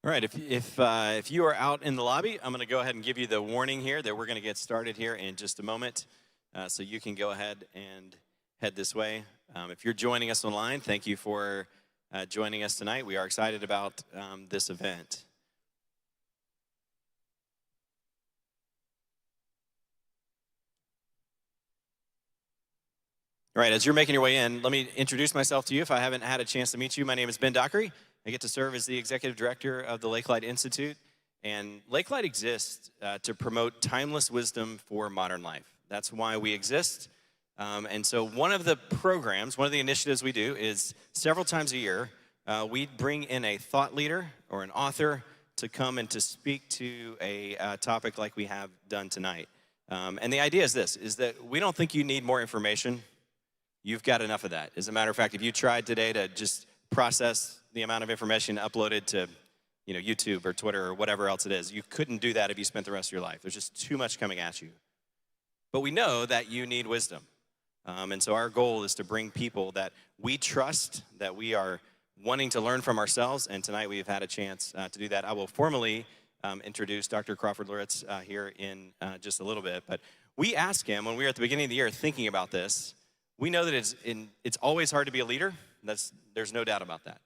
All right, if you are out in the lobby, I'm going to go ahead and give you the warning here that we're going to get started here in just a moment. So you can go ahead and head this way. If you're joining us online, thank you for joining us tonight. We are excited about this event. All right, as you're making your way in, let me introduce myself to you if I haven't had a chance to meet you. My name is Ben Dockery. I get to serve as the executive director of the Lakelight Institute. And Lakelight exists to promote timeless wisdom for modern life. That's why we exist. And so one of the programs, one of the initiatives we do is several times a year, we bring in a thought leader or an author to come and to speak to a topic like we have done tonight. And the idea is this, is that we don't think you need more information. You've got enough of that. As a matter of fact, if you tried today to just process the amount of information uploaded to YouTube or Twitter or whatever else it is, you couldn't do that if you spent the rest of your life. There's just too much coming at you. But we know that you need wisdom. And so our goal is to bring people that we trust, that we are wanting to learn from ourselves, and tonight we've had a chance to do that. I will formally introduce Dr. Crawford Loritts here in just a little bit. But we asked him when we were at the beginning of the year thinking about this. We know that it's always hard to be a leader. There's no doubt about that.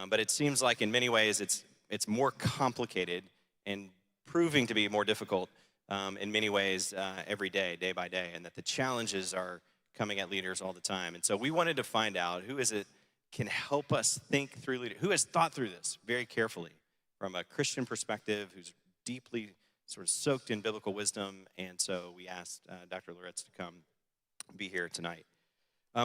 But it seems like in many ways it's more complicated and proving to be more difficult in many ways every day, day by day, and that the challenges are coming at leaders all the time. And so we wanted to find out who is it can help us think through leadership, who has thought through this very carefully from a Christian perspective, who's deeply sort of soaked in biblical wisdom. And so we asked Dr. Loritts to come be here tonight.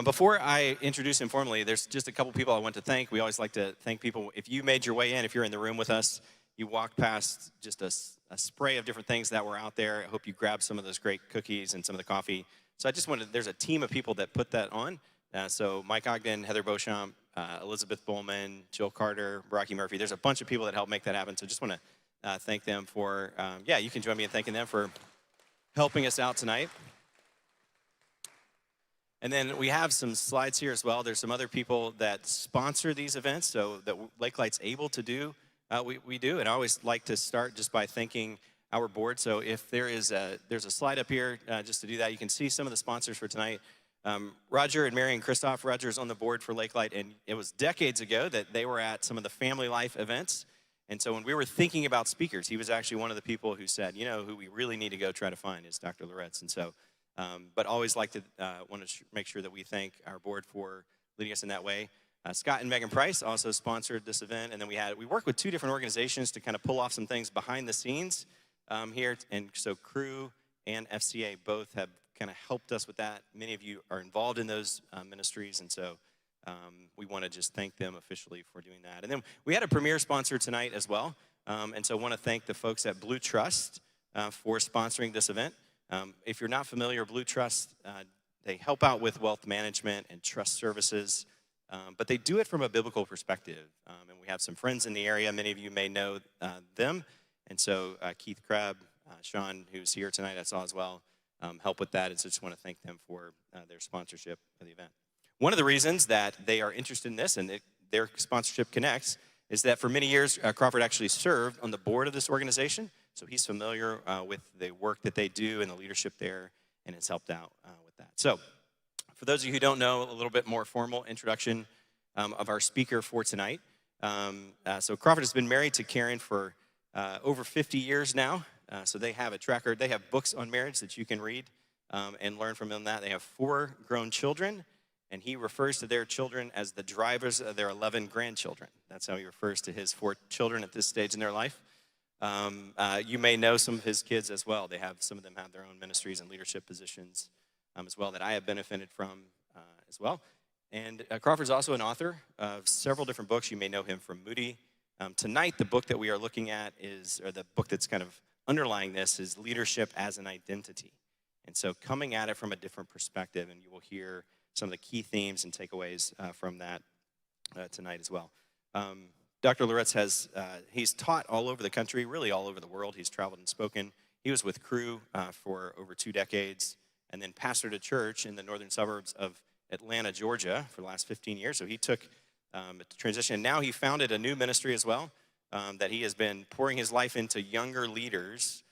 Before I introduce him formally, there's just a couple people I want to thank. We always like to thank people. If you made your way in, if you're in the room with us, you walked past just a spray of different things that were out there. I hope you grabbed some of those great cookies and some of the coffee. So I just wanted, there's a team of people that put that on. So Mike Ogden, Heather Beauchamp, Elizabeth Bowman, Jill Carter, Rocky Murphy. There's a bunch of people that helped make that happen. So just want to thank them for, you can join me in thanking them for helping us out tonight. And then we have some slides here as well. There's some other people that sponsor these events, so that Lakelight's able to do, we do. And I always like to start just by thanking our board. So if there's a slide up here just to do that, you can see some of the sponsors for tonight. Roger and Mary and Christoph. Roger is on the board for Lakelight, and it was decades ago that they were at some of the family life events. And so when we were thinking about speakers, he was actually one of the people who said, who we really need to go try to find is Dr. Loritts. And so but always like to want to make sure that we thank our board for leading us in that way. Scott and Megan Price also sponsored this event, and then we work with two different organizations to kind of pull off some things behind the scenes here, and so Crew and FCA both have kind of helped us with that. Many of you are involved in those ministries, and so we want to just thank them officially for doing that. And then we had a premier sponsor tonight as well, and so I want to thank the folks at Blue Trust for sponsoring this event. If you're not familiar, Blue Trust, they help out with wealth management and trust services, but they do it from a biblical perspective. And we have some friends in the area. Many of you may know them. And so Keith Crabb, Sean, who's here tonight, I saw as well, help with that. And so I just want to thank them for their sponsorship of the event. One of the reasons that they are interested in this and their sponsorship connects is that for many years, Crawford actually served on the board of this organization. So he's familiar with the work that they do and the leadership there, and has helped out with that. So for those of you who don't know, a little bit more formal introduction of our speaker for tonight. So Crawford has been married to Karen for over 50 years now. So they have a track record. They have books on marriage that you can read and learn from them. That they have 4 grown children, and he refers to their children as the drivers of their 11 grandchildren. That's how he refers to his 4 children at this stage in their life. You may know some of his kids as well. Some of them have their own ministries and leadership positions as well that I have benefited from as well. And Crawford's also an author of several different books. You may know him from Moody. Tonight, the book that we are looking at or the book that's kind of underlying this is Leadership as an Identity. And so coming at it from a different perspective, and you will hear some of the key themes and takeaways from that tonight as well. Dr. Loritts he's taught all over the country, really all over the world. He's traveled and spoken. He was with Crew for over 2 decades, and then pastored a church in the northern suburbs of Atlanta, Georgia for the last 15 years. So he took a transition. And now he founded a new ministry as well that he has been pouring his life into younger leaders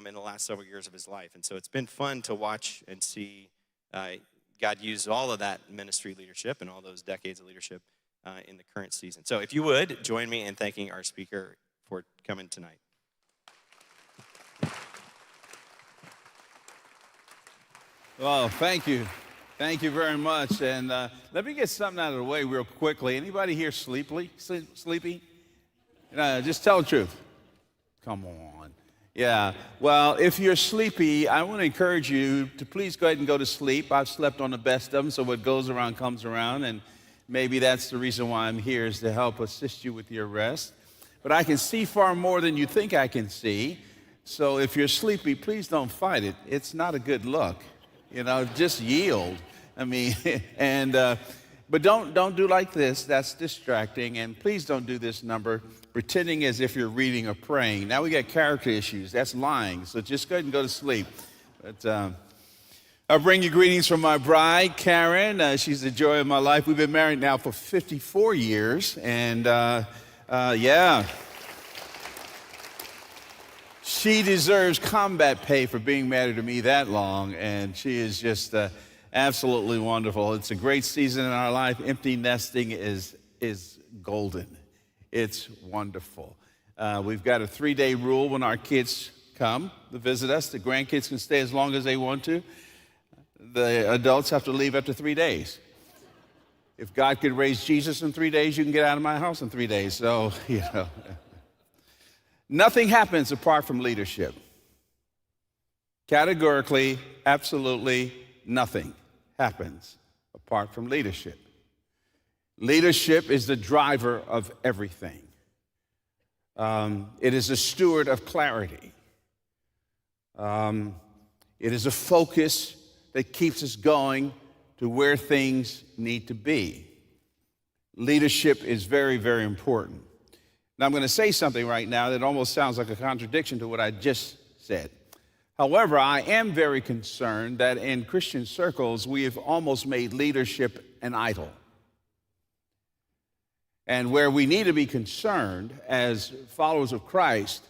in the last several years of his life. And so it's been fun to watch and see God use all of that ministry leadership and all those decades of leadership in the current season. So if you would, join me in thanking our speaker for coming tonight. Well, thank you. Thank you very much. And let me get something out of the way real quickly. Anybody here sleepy? Just tell the truth. Come on. Yeah. Well, if you're sleepy, I want to encourage you to please go ahead and go to sleep. I've slept on the best of them, so what goes around comes around. And maybe that's the reason why I'm here, is to help assist you with your rest. But I can see far more than you think I can see. So if you're sleepy, please don't fight it. It's not a good look. Just yield. But don't do like this. That's distracting. And please don't do this number, pretending as if you're reading or praying. Now we got character issues. That's lying. So just go ahead and go to sleep. But I'll bring you greetings from my bride, Karen. She's the joy of my life. We've been married now for 54 years. And yeah. She deserves combat pay for being married to me that long, and she is just absolutely wonderful. It's a great season in our life. Empty nesting is golden. It's wonderful. We've got a 3-day rule when our kids come to visit us. The grandkids can stay as long as they want to. The adults have to leave after 3 days. If God could raise Jesus in 3 days, you can get out of my house in 3 days. So, Nothing happens apart from leadership. Categorically, absolutely nothing happens apart from leadership. Leadership is the driver of everything. It is a steward of clarity. It is a focus that keeps us going to where things need to be. Leadership is very, very important. Now, I'm going to say something right now that almost sounds like a contradiction to what I just said. However, I am very concerned that in Christian circles, we have almost made leadership an idol. And where we need to be concerned as followers of Christ,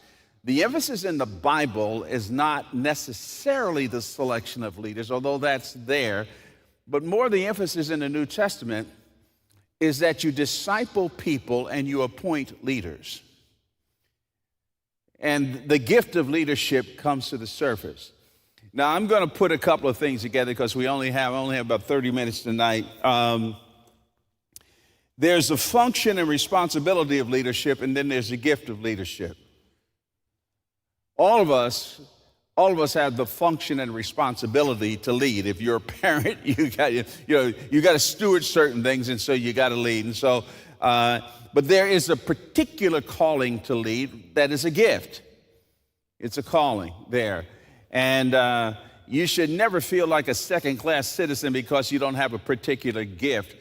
the emphasis in the Bible is not necessarily the selection of leaders, although that's there, but more the emphasis in the New Testament is that you disciple people and you appoint leaders. And the gift of leadership comes to the surface. Now, I'm going to put a couple of things together because we only have about 30 minutes tonight. There's a function and responsibility of leadership, and then there's a gift of leadership. All of us have the function and responsibility to lead. If you're a parent, you got to steward certain things, and so you got to lead. And so, but there is a particular calling to lead that is a gift. It's a calling there, and you should never feel like a second-class citizen because you don't have a particular gift.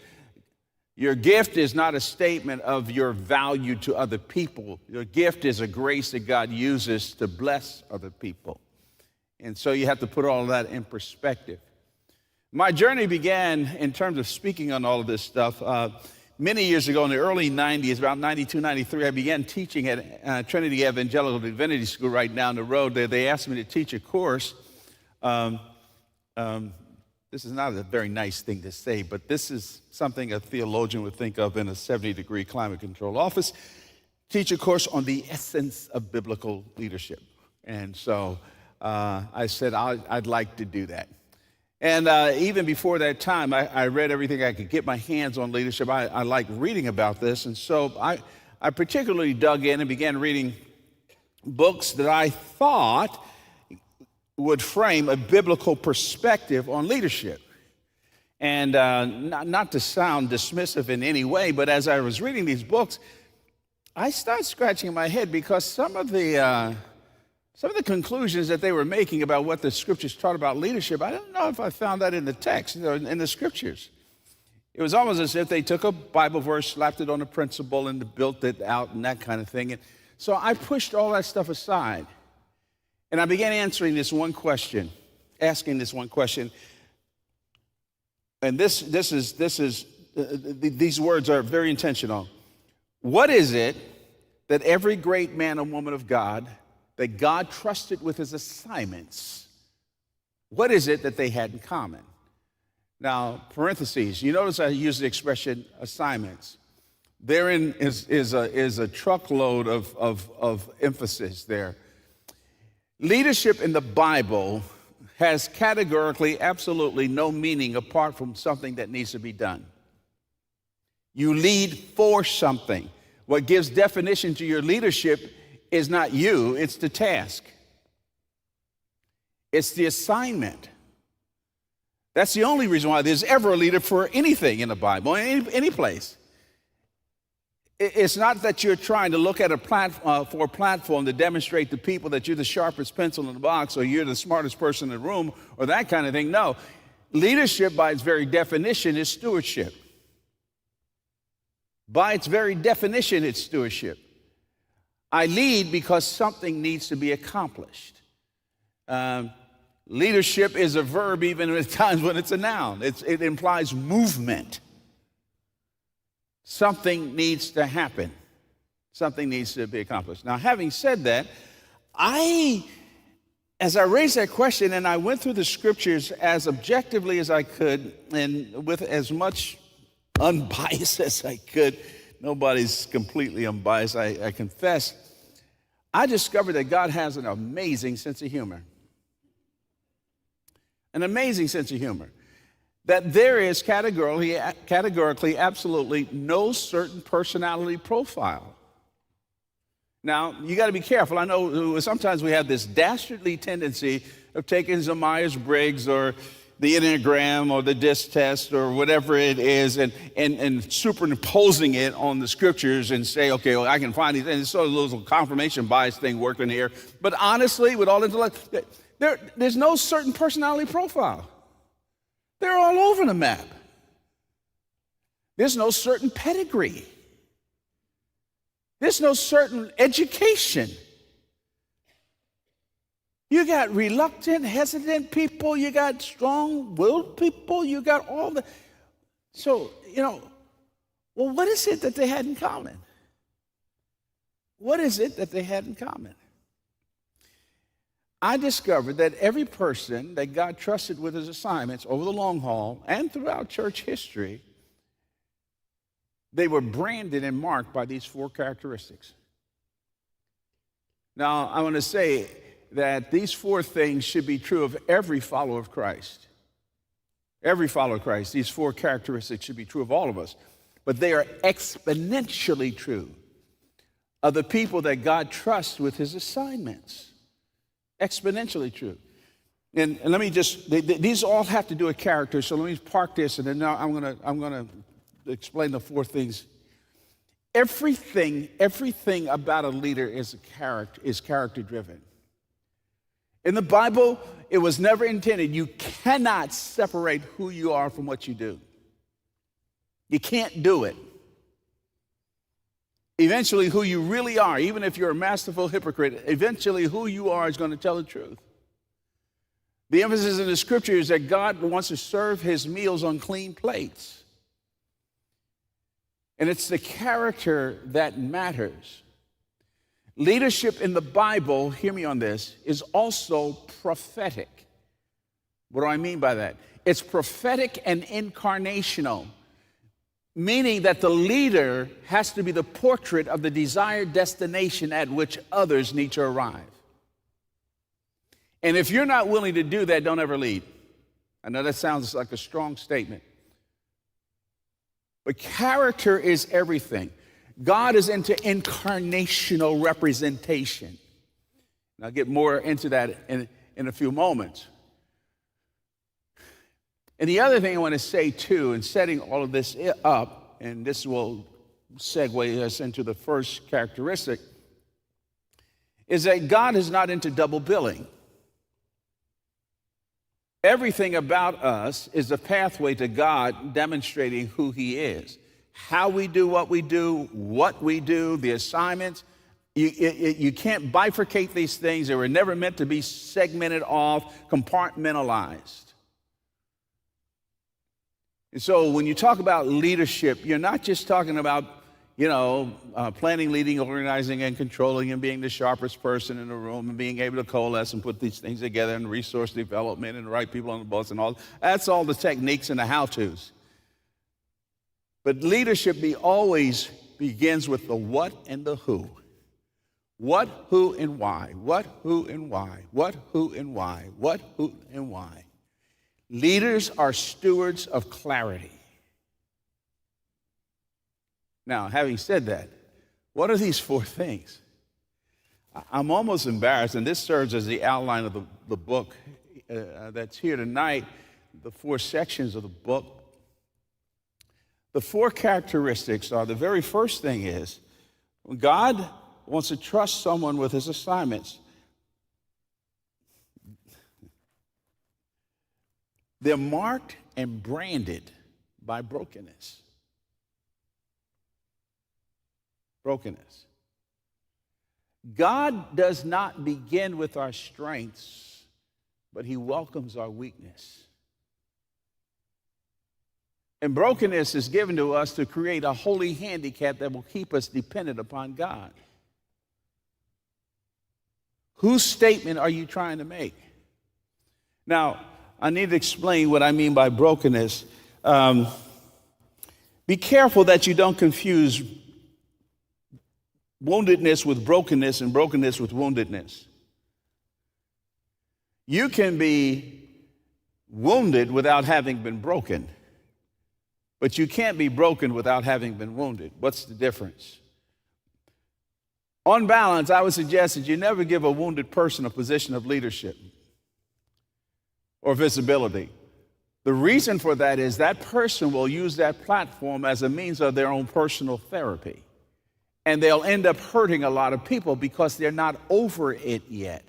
Your gift is not a statement of your value to other people. Your gift is a grace that God uses to bless other people. And so you have to put all of that in perspective. My journey began in terms of speaking on all of this stuff. Many years ago in the early 90s, about 92, 93, I began teaching at Trinity Evangelical Divinity School right down the road there. They asked me to teach a course. This is not a very nice thing to say, but this is something a theologian would think of in a 70-degree climate control office. Teach a course on the essence of biblical leadership. And so I said, I'd like to do that. And even before that time, I read everything I could get my hands on leadership. I like reading about this. And so I particularly dug in and began reading books that I thought would frame a biblical perspective on leadership. And not to sound dismissive in any way, but as I was reading these books, I started scratching my head because some of the conclusions that they were making about what the scriptures taught about leadership, I don't know if I found that in the text, in the scriptures. It was almost as if they took a Bible verse, slapped it on a principle, and built it out and that kind of thing. And so I pushed all that stuff aside. And I began asking this one question. And these words are very intentional. What is it that every great man and woman of God that God trusted with his assignments, what is it that they had in common? Now, parentheses, you notice I use the expression assignments. Therein is a truckload of emphasis there. Leadership in the Bible has categorically absolutely no meaning apart from something that needs to be done. You lead for something. What gives definition to your leadership is not you, it's the task. It's the assignment. That's the only reason why there's ever a leader for anything in the Bible, any place. It's not that you're trying to look at a platform to demonstrate to people that you're the sharpest pencil in the box or you're the smartest person in the room or that kind of thing. No, leadership by its very definition is stewardship. By its very definition, it's stewardship. I lead because something needs to be accomplished. Leadership is a verb even at times when it's a noun. It implies movement. Something needs to happen. Something needs to be accomplished. Now, having said that, as I raised that question and I went through the scriptures as objectively as I could and with as much unbiased as I could, nobody's completely unbiased, I confess, I discovered that God has an amazing sense of humor. An amazing sense of humor. That there is categorically absolutely no certain personality profile. Now, you got to be careful. I know sometimes we have this dastardly tendency of taking some Myers-Briggs or the Enneagram or the DISC test or whatever it is and superimposing it on the scriptures and say, okay, well, I can find these. And it's sort of a little confirmation bias thing working here. But honestly, with all intellect, there's no certain personality profile. They're all over the map. There's no certain pedigree. There's no certain education. You got reluctant, hesitant people. You got strong-willed people. You got all the... So, well, what is it that they had in common? What is it that they had in common? I discovered that every person that God trusted with his assignments over the long haul and throughout church history, they were branded and marked by these 4 characteristics. Now, I want to say that these 4 things should be true of every follower of Christ. Every follower of Christ, these 4 characteristics should be true of all of us. But they are exponentially true of the people that God trusts with his assignments. Exponentially true. And let me just, these all have to do with character, so let me park this and then now I'm gonna explain the 4 things. Everything about a leader is character driven. In the Bible, it was never intended. You cannot separate who you are from what you do. You can't do it. Eventually, who you really are, even if you're a masterful hypocrite, eventually who you are is going to tell the truth. The emphasis in the scripture is that God wants to serve his meals on clean plates. And it's the character that matters. Leadership in the Bible, hear me on this, is also prophetic. What do I mean by that? It's prophetic and incarnational, meaning that the leader has to be the portrait of the desired destination at which others need to arrive. And if you're not willing to do that, don't ever lead. I know that sounds like a strong statement. But character is everything. God is into incarnational representation. And I'll get more into that in a few moments. And the other thing I want to say, too, in setting all of this up, and this will segue us into the first characteristic, is that God is not into double billing. Everything about us is a pathway to God demonstrating who he is. How we do, what we do, the assignments. You can't bifurcate these things. They were never meant to be segmented off, compartmentalized. And so when you talk about leadership, you're not just talking about, planning, leading, organizing, and controlling, and being the sharpest person in the room, and being able to coalesce and put these things together, and resource development, and the right people on the bus, and all. That's all the techniques and the how-tos. But leadership always begins with the what and the who. What, who, and why. What, who, and why. What, who, and why. What, who, and why. Leaders are stewards of clarity. Now, having said that, what are these four things? I'm almost embarrassed, and this serves as the outline of the book that's here tonight, the four sections of the book. The four characteristics are, the very first thing is, when God wants to trust someone with his assignments, they're marked and branded by brokenness. Brokenness. God does not begin with our strengths, but he welcomes our weakness. And brokenness is given to us to create a holy handicap that will keep us dependent upon God. Whose statement are you trying to make? Now, I need to explain what I mean by brokenness. Be careful that you don't confuse woundedness with brokenness and brokenness with woundedness. You can be wounded without having been broken, but you can't be broken without having been wounded. What's the difference? On balance, I would suggest that you never give a wounded person a position of leadership or visibility. The reason for that is that person will use that platform as a means of their own personal therapy. And they'll end up hurting a lot of people because they're not over it yet.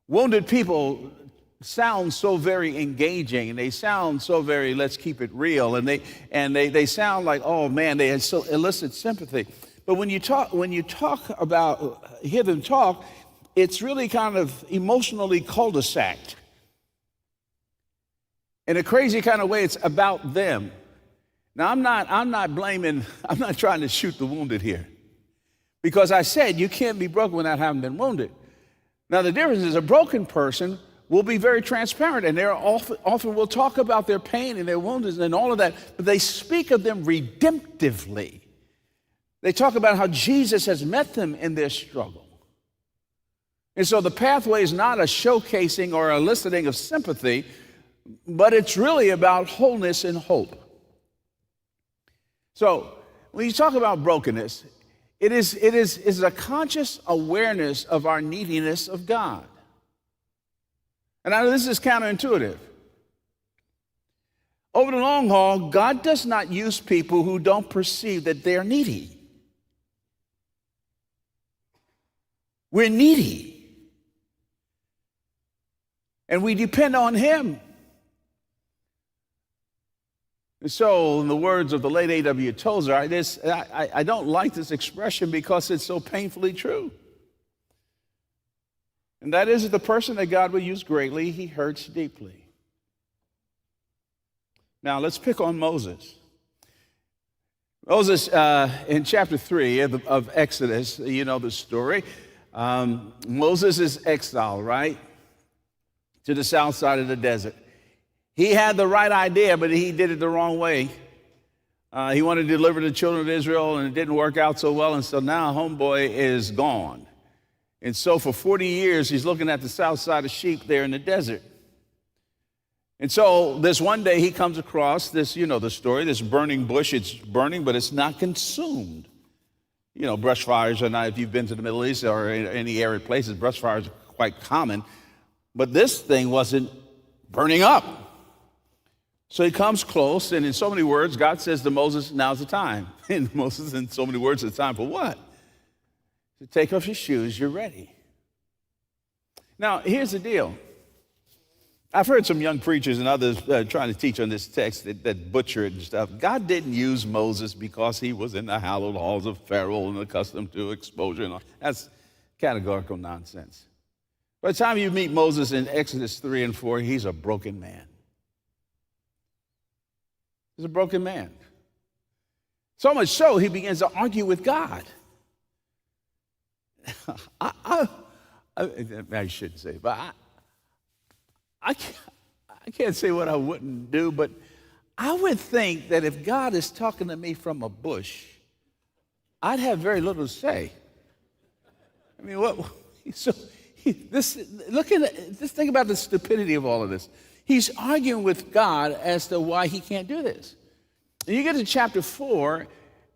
Wounded people sound so very engaging, and they sound so very, let's keep it real, and they sound like, oh man, they elicit sympathy. But when you hear them talk, it's really kind of emotionally cul-de-saced. In a crazy kind of way, it's about them. Now, I'm not trying to shoot the wounded here. Because I said you can't be broken without having been wounded. Now, the difference is a broken person will be very transparent, and they often will talk about their pain and their wounds and all of that, but they speak of them redemptively. They talk about how Jesus has met them in their struggle. And so the pathway is not a showcasing or eliciting of sympathy, but it's really about wholeness and hope. So when you talk about brokenness, it is a conscious awareness of our neediness of God. And I know this is counterintuitive. Over the long haul, God does not use people who don't perceive that they're needy. We're needy. And we depend on him. And so, in the words of the late A.W. Tozer, I don't like this expression because it's so painfully true. And that is, the person that God will use greatly, he hurts deeply. Now, let's pick on Moses. Moses, in chapter 3 of Exodus, you know the story. Moses is exiled, right, to the south side of the desert. He had the right idea, but he did it the wrong way. He wanted to deliver the children of Israel, and it didn't work out so well, and so now homeboy is gone. And so for 40 years, he's looking at the south side of sheep there in the desert. And so this one day he comes across this, you know the story, this burning bush. It's burning, but it's not consumed. You know, brush fires are not, if you've been to the Middle East or any arid places, brush fires are quite common. But this thing wasn't burning up. So he comes close, and in so many words, God says to Moses, now's the time. And Moses, in so many words, it's time for what? To take off your shoes, you're ready. Now, here's the deal. I've heard some young preachers and others trying to teach on this text that butcher it and stuff. God didn't use Moses because he was in the hallowed halls of Pharaoh and accustomed to exposure. And all. That's categorical nonsense. By the time you meet Moses in Exodus 3 and 4, he's a broken man. He's a broken man. So much so, he begins to argue with God. I shouldn't say, but I can't say what I wouldn't do, but I would think that if God is talking to me from a bush, I'd have very little to say. I mean, just think about the stupidity of all of this. He's arguing with God as to why he can't do this. And you get to chapter 4,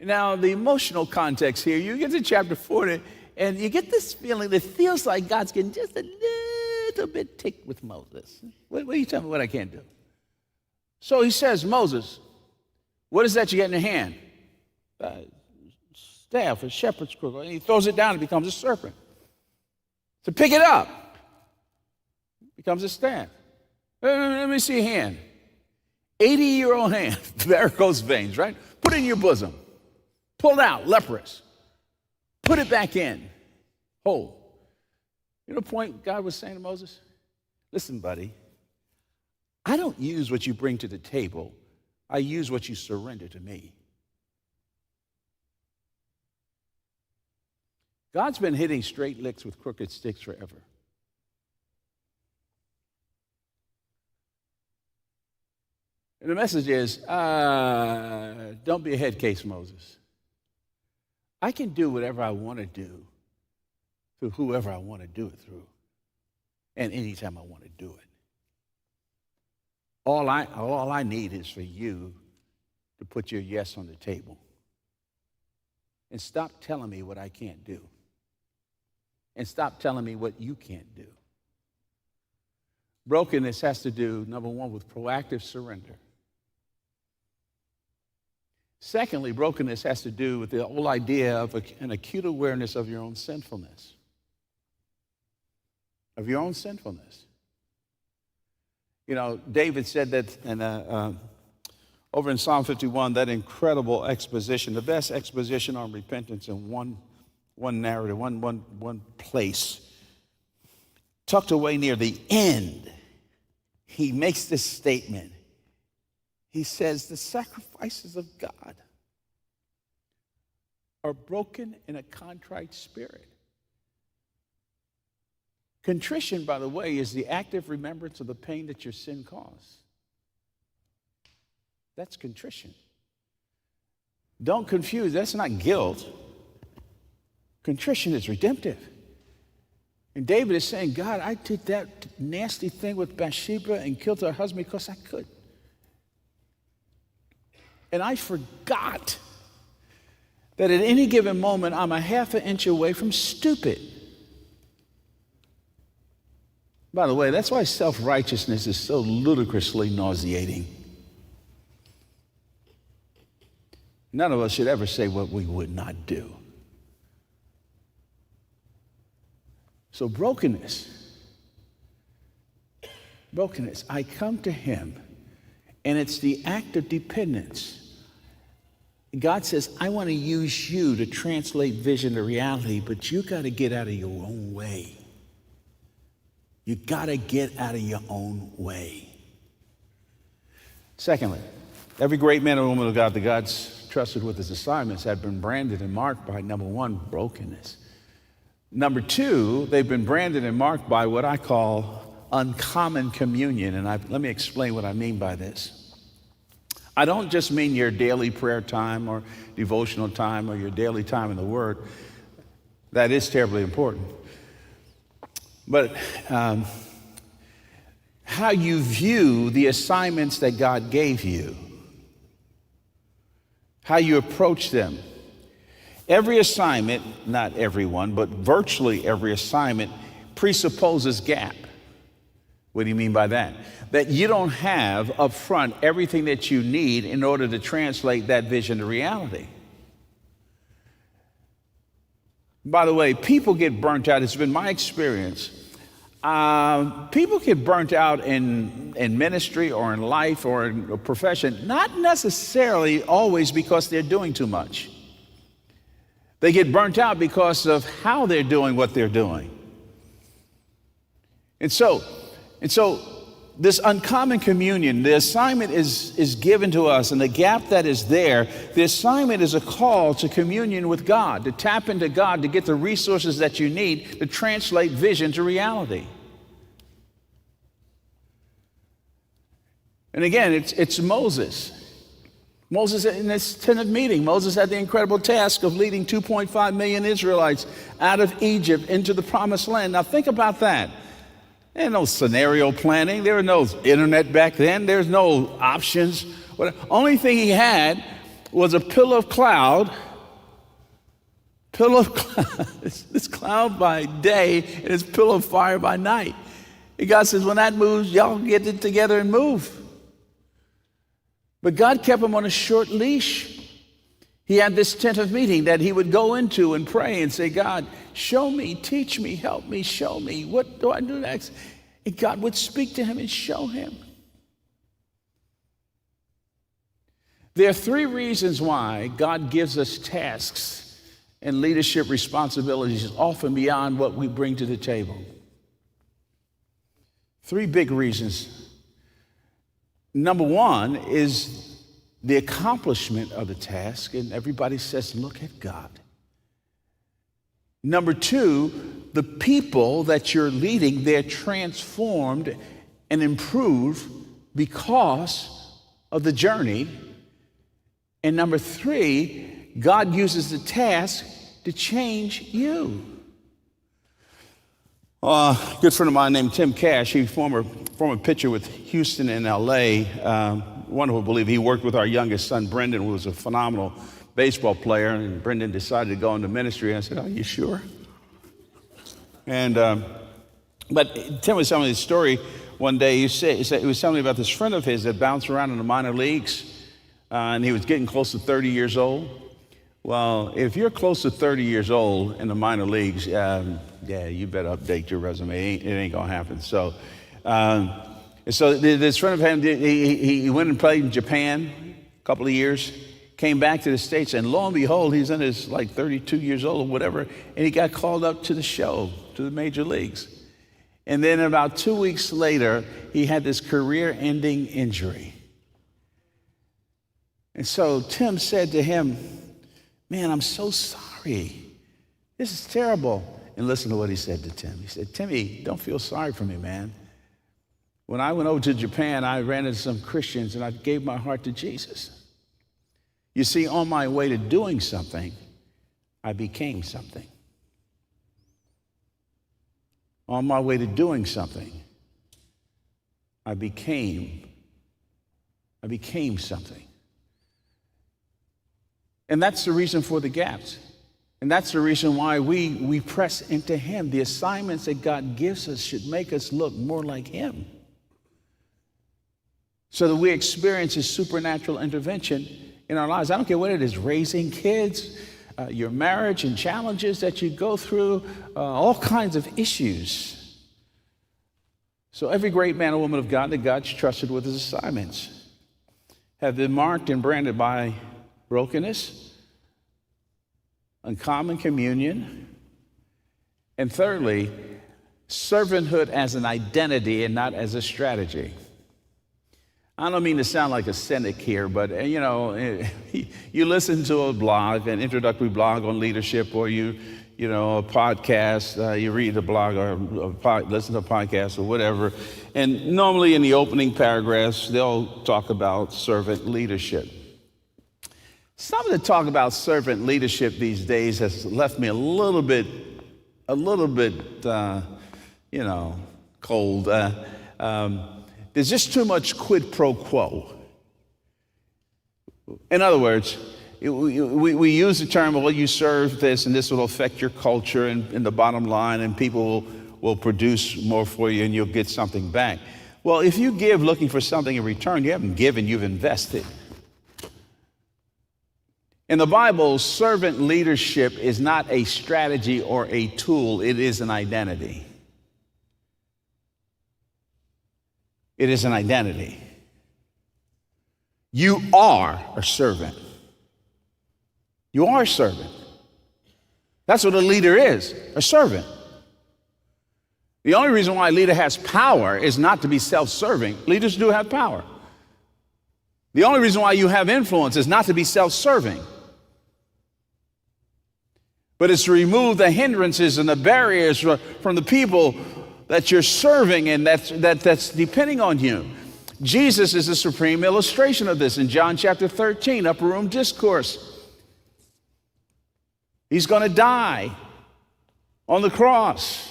now the emotional context here, you get to chapter 4, and you get this feeling that feels like God's getting just a little bit ticked with Moses. What are you telling me what I can't do? So he says, Moses, what is that you got in your hand? Staff, a shepherd's crook. And he throws it down, it becomes a serpent. So pick it up. It becomes a staff. Let me see your hand. 80-year-old hand, varicose veins, right? Put it in your bosom. Pull it out, leprous. Put it back in, whole. You know the point God was saying to Moses? Listen, buddy, I don't use what you bring to the table. I use what you surrender to me. God's been hitting straight licks with crooked sticks forever. And the message is, don't be a head case, Moses. I can do whatever I want to do through whoever I want to do it through, and anytime I want to do it. All I need is for you to put your yes on the table and stop telling me what I can't do, and stop telling me what you can't do. Brokenness has to do, number one, with proactive surrender. Secondly, brokenness has to do with the whole idea of an acute awareness of your own sinfulness. Of your own sinfulness. You know, David said that over in Psalm 51, that incredible exposition, the best exposition on repentance in one narrative, one place. Tucked away near the end, he makes this statement. He says, the sacrifices of God are broken in a contrite spirit. Contrition, by the way, is the active remembrance of the pain that your sin caused. That's contrition. Don't confuse, that's not guilt. Contrition is redemptive. And David is saying, God, I did that nasty thing with Bathsheba and killed her husband because I could. And I forgot that at any given moment, I'm a half an inch away from stupid. By the way, that's why self-righteousness is so ludicrously nauseating. None of us should ever say what we would not do. So brokenness, I come to him, and it's the act of dependence. God says, I want to use you to translate vision to reality, but you got to get out of your own way. You got to get out of your own way. Secondly, every great man and woman of God that God's trusted with his assignments had been branded and marked by, number one, brokenness. Number two, they've been branded and marked by what I call uncommon communion, and let me explain what I mean by this. I don't just mean your daily prayer time or devotional time or your daily time in the Word. That is terribly important. But how you view the assignments that God gave you, how you approach them. Every assignment, not everyone, but virtually every assignment presupposes gap. What do you mean by that? That you don't have up front everything that you need in order to translate that vision to reality. By the way, people get burnt out. It's been my experience. People get burnt out in ministry or in life or in a profession, not necessarily always because they're doing too much. They get burnt out because of how they're doing what they're doing. And so this uncommon communion, the assignment is given to us, and the gap that is there, the assignment is a call to communion with God, to tap into God, to get the resources that you need to translate vision to reality. And again, it's Moses. Moses, in this tent of meeting, Moses had the incredible task of leading 2.5 million Israelites out of Egypt into the promised land. Now think about that. There was no scenario planning. There was no internet back then. There's no options. The only thing he had was a pillar of cloud. This cloud by day and this pillar of fire by night. And God says, when that moves, y'all get it together and move. But God kept him on a short leash. He had this tent of meeting that he would go into and pray and say, God, show me, teach me, help me, show me. What do I do next? And God would speak to him and show him. There are 3 reasons why God gives us tasks and leadership responsibilities often beyond what we bring to the table. 3 big reasons. Number 1 is the accomplishment of the task, and everybody says, look at God. Number 2, the people that you're leading, they're transformed and improved because of the journey. And number 3, God uses the task to change you. A good friend of mine named Tim Cash, he's former pitcher with Houston and LA. Wonderful believer. He worked with our youngest son, Brendan, who was a phenomenal baseball player. And Brendan decided to go into ministry. And I said, are you sure? And but Tim was telling me the story one day. He was telling me about this friend of his that bounced around in the minor leagues. And he was getting close to 30 years old. Well, if you're close to 30 years old in the minor leagues, you better update your resume. It ain't gonna happen. So this friend of him, he went and played in Japan a couple of years, came back to the States, and lo and behold, he's in his 32 years old or whatever, and he got called up to the show, to the major leagues. And then about 2 weeks later, he had this career-ending injury. And so Tim said to him, man, I'm so sorry. This is terrible. And listen to what he said to Tim. He said, Timmy, don't feel sorry for me, man. When I went over to Japan, I ran into some Christians and I gave my heart to Jesus. You see, on my way to doing something, I became something. On my way to doing something, I became something. And that's the reason for the gaps. And that's the reason why we press into him. The assignments that God gives us should make us look more like him, so that we experience his supernatural intervention in our lives. I don't care what it is, raising kids, your marriage and challenges that you go through, all kinds of issues. So every great man or woman of God that God's trusted with his assignments have been marked and branded by brokenness, uncommon communion, and thirdly, servanthood as an identity and not as a strategy. I don't mean to sound like a cynic here, but you listen to a blog, an introductory blog on leadership, or a podcast, you read a blog or listen to a podcast or whatever, and normally in the opening paragraphs, they'll talk about servant leadership. Some of the talk about servant leadership these days has left me a little bit, cold. There's just too much quid pro quo. In other words, we use the term, well, you serve this and this will affect your culture and the bottom line, and people will produce more for you and you'll get something back. Well, if you give looking for something in return, you haven't given, you've invested. In the Bible, servant leadership is not a strategy or a tool, it is an identity. It is an identity. You are a servant. You are a servant. That's what a leader is, a servant. The only reason why a leader has power is not to be self-serving. Leaders do have power. The only reason why you have influence is not to be self-serving, but it's to remove the hindrances and the barriers from the people that you're serving and that's depending on you. Jesus is the supreme illustration of this in John chapter 13, upper room discourse. He's going to die on the cross.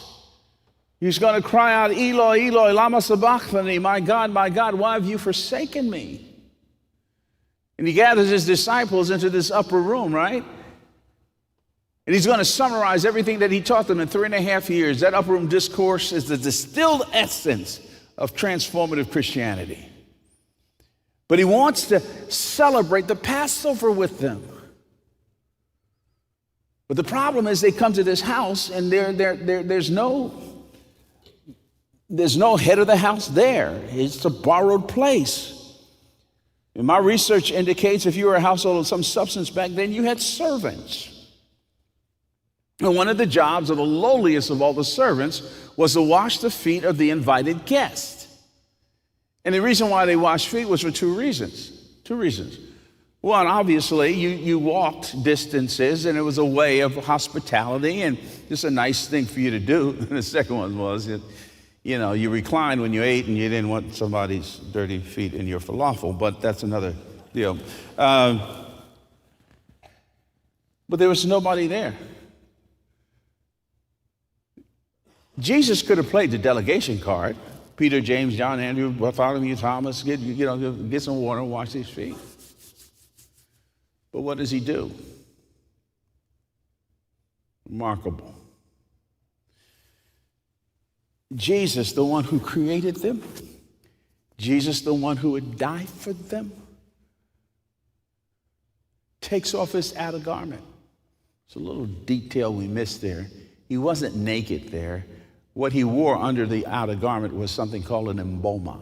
He's going to cry out, Eloi, Eloi, lama sabachthani, my God, why have you forsaken me? And he gathers his disciples into this upper room, right? And he's going to summarize everything that he taught them in 3.5 years. That upper room discourse is the distilled essence of transformative Christianity. But he wants to celebrate the Passover with them. But the problem is they come to this house and there's no head of the house there. It's a borrowed place. And my research indicates if you were a household of some substance back then, you had servants. And one of the jobs of the lowliest of all the servants was to wash the feet of the invited guest. And the reason why they washed feet was for two reasons. One, obviously, you walked distances, and it was a way of hospitality and just a nice thing for you to do. And the second one was, you reclined when you ate, and you didn't want somebody's dirty feet in your falafel, but that's another deal. But there was nobody there. Jesus could have played the delegation card. Peter, James, John, Andrew, Bartholomew, Thomas, get some water and wash these feet. But what does he do? Remarkable. Jesus, the one who created them, Jesus, the one who would die for them, takes off his outer garment. It's a little detail we missed there. He wasn't naked there. What he wore under the outer garment was something called an emboma.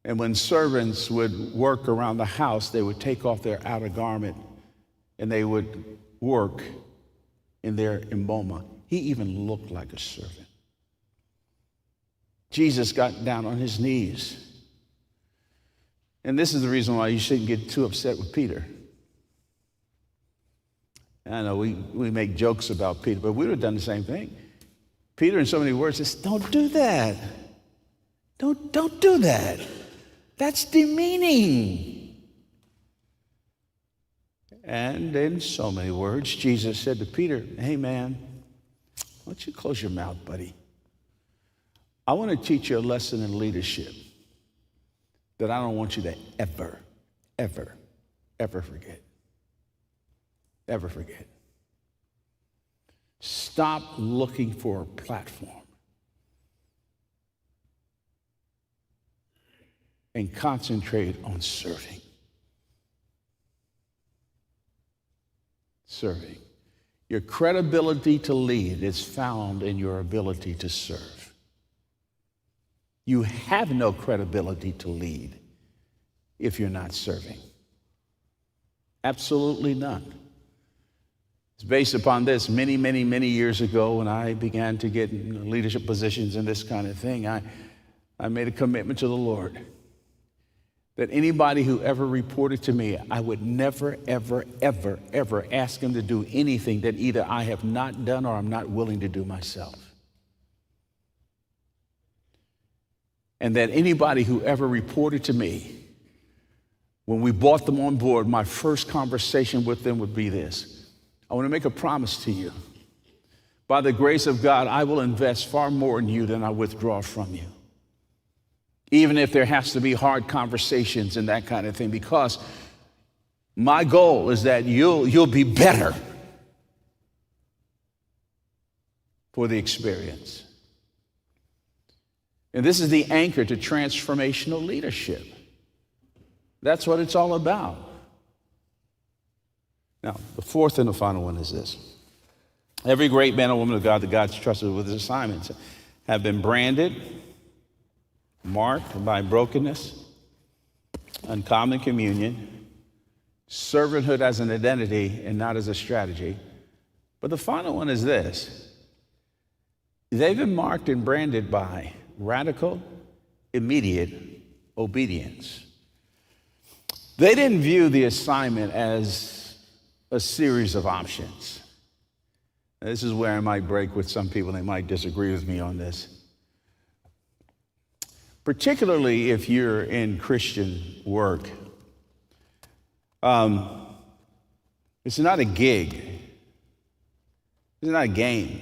And when servants would work around the house, they would take off their outer garment and they would work in their emboma. He even looked like a servant. Jesus got down on his knees. And this is the reason why you shouldn't get too upset with Peter. I know we make jokes about Peter, but we would have done the same thing. Peter, in so many words, says, don't do that. Don't do that. That's demeaning. And in so many words, Jesus said to Peter, hey, man, why don't you close your mouth, buddy? I want to teach you a lesson in leadership that I don't want you to ever, ever, ever forget. Ever forget. Stop looking for a platform and concentrate on serving. Serving. Your credibility to lead is found in your ability to serve. You have no credibility to lead if you're not serving. Absolutely none. It's based upon this. Many, many, many years ago, when I began to get in leadership positions and this kind of thing, I made a commitment to the Lord that anybody who ever reported to me, I would never, ever, ever, ever ask him to do anything that either I have not done or I'm not willing to do myself. And that anybody who ever reported to me, when we brought them on board, my first conversation with them would be this. I want to make a promise to you. By the grace of God, I will invest far more in you than I withdraw from you. Even if there has to be hard conversations and that kind of thing, because my goal is that you'll be better for the experience. And this is the anchor to transformational leadership. That's what it's all about. Now, the fourth and the final one is this. Every great man and woman of God that God's trusted with his assignments have been branded, marked by brokenness, uncommon communion, servanthood as an identity and not as a strategy. But the final one is this. They've been marked and branded by radical, immediate obedience. They didn't view the assignment as a series of options. Now, this is where I might break with some people. They might disagree with me on this. Particularly if you're in Christian work. It's not a gig. It's not a game.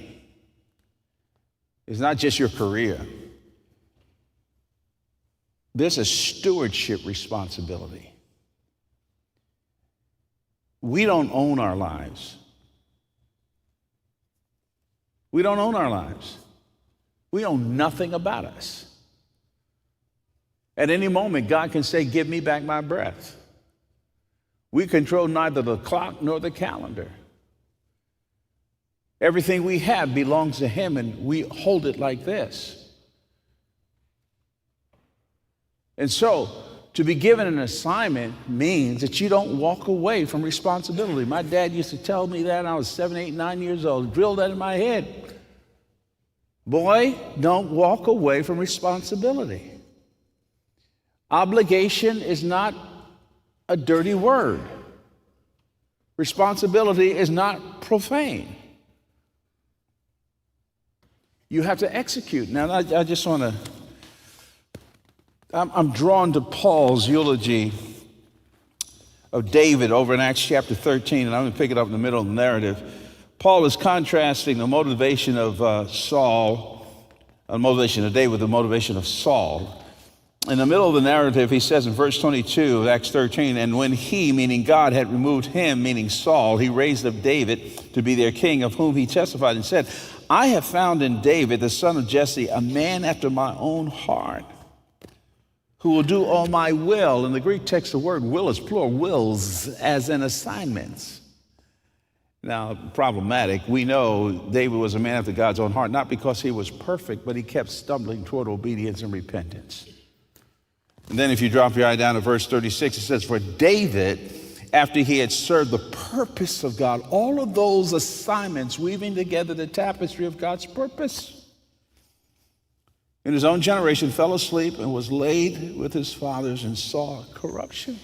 It's not just your career. There's a stewardship responsibility. We don't own our lives. We don't own our lives. We own nothing about us. At any moment, God can say, give me back my breath. We control neither the clock nor the calendar. Everything we have belongs to Him, and we hold it like this. And so, to be given an assignment means that you don't walk away from responsibility. My dad used to tell me that when I was 7, 8, 9 years old, drilled that in my head. Boy, don't walk away from responsibility. Obligation is not a dirty word. Responsibility is not profane. You have to execute. Now, I just want to, I'm drawn to Paul's eulogy of David over in Acts chapter 13, and I'm going to pick it up in the middle of the narrative. Paul is contrasting the motivation of the motivation of David with the motivation of Saul. In the middle of the narrative, he says in verse 22 of Acts 13, and when he, meaning God, had removed him, meaning Saul, he raised up David to be their king, of whom he testified and said, I have found in David, the son of Jesse, a man after my own heart, who will do all my will. In the Greek text, the word will is plural, wills, as in assignments. Now, problematic. We know David was a man after God's own heart, not because he was perfect, but he kept stumbling toward obedience and repentance. And then if you drop your eye down to verse 36, it says, for David, after he had served the purpose of God, all of those assignments weaving together the tapestry of God's purpose, in his own generation fell asleep and was laid with his fathers and saw corruption.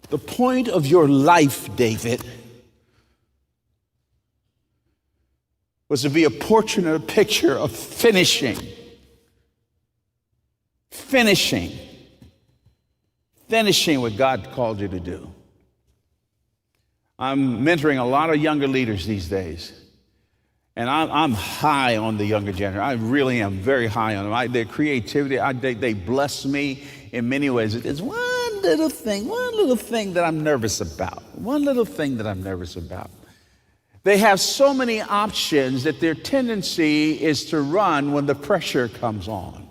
The point of your life, David, was to be a portrait and a picture of finishing what God called you to do. I'm mentoring a lot of younger leaders these days, and I'm high on the younger generation. I really am very high on them. Their creativity, they bless me in many ways. There's one little thing that I'm nervous about. They have so many options that their tendency is to run when the pressure comes on.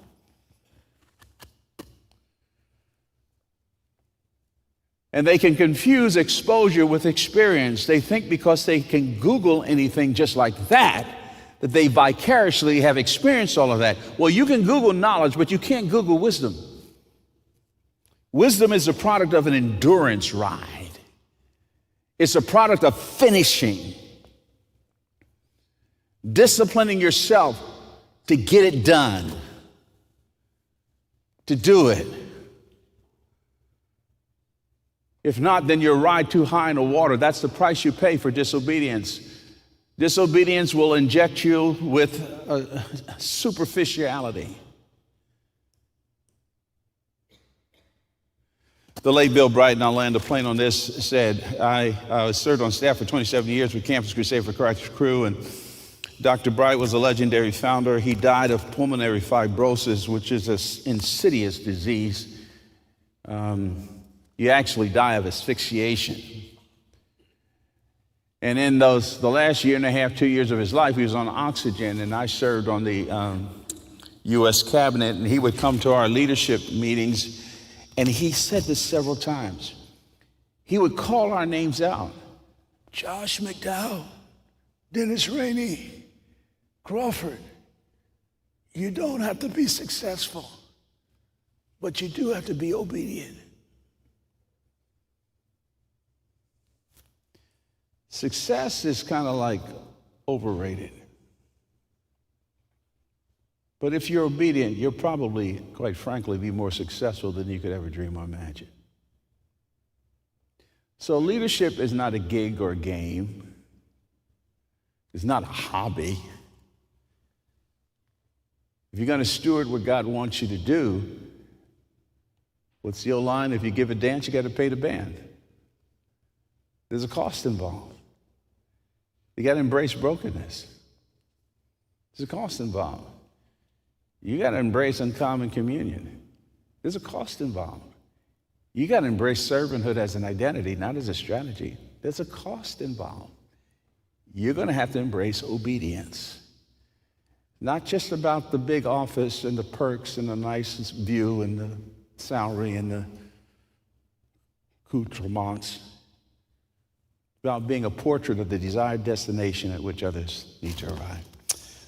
And they can confuse exposure with experience. They think because they can Google anything just like that they vicariously have experienced all of that. Well, you can Google knowledge, but you can't Google wisdom. Wisdom is a product of an endurance ride. It's a product of finishing. Disciplining yourself to get it done. To do it. If not, then you'll ride too high in the water. That's the price you pay for disobedience. Disobedience will inject you with superficiality. The late Bill Brighton, I'll land a plane on this, said, I served on staff for 27 years with Campus Crusade for Christ's crew, and Dr. Bright was a legendary founder. He died of pulmonary fibrosis, which is an insidious disease. You actually die of asphyxiation. And in the last year and a half, 2 years of his life, he was on oxygen, and I served on the U.S. cabinet, and he would come to our leadership meetings, and he said this several times. He would call our names out. Josh McDowell, Dennis Rainey, Crawford, you don't have to be successful, but you do have to be obedient. Success is kind of like overrated. But if you're obedient, you'll probably, quite frankly, be more successful than you could ever dream or imagine. So leadership is not a gig or a game. It's not a hobby. If you're going to steward what God wants you to do, what's the old line? If you give a dance, you got to pay the band. There's a cost involved. You got to embrace brokenness. There's a cost involved. You got to embrace uncommon communion. There's a cost involved. You got to embrace servanthood as an identity, not as a strategy. There's a cost involved. You're going to have to embrace obedience. Not just about the big office and the perks and the nice view and the salary and the accoutrements. About being a portrait of the desired destination at which others need to arrive.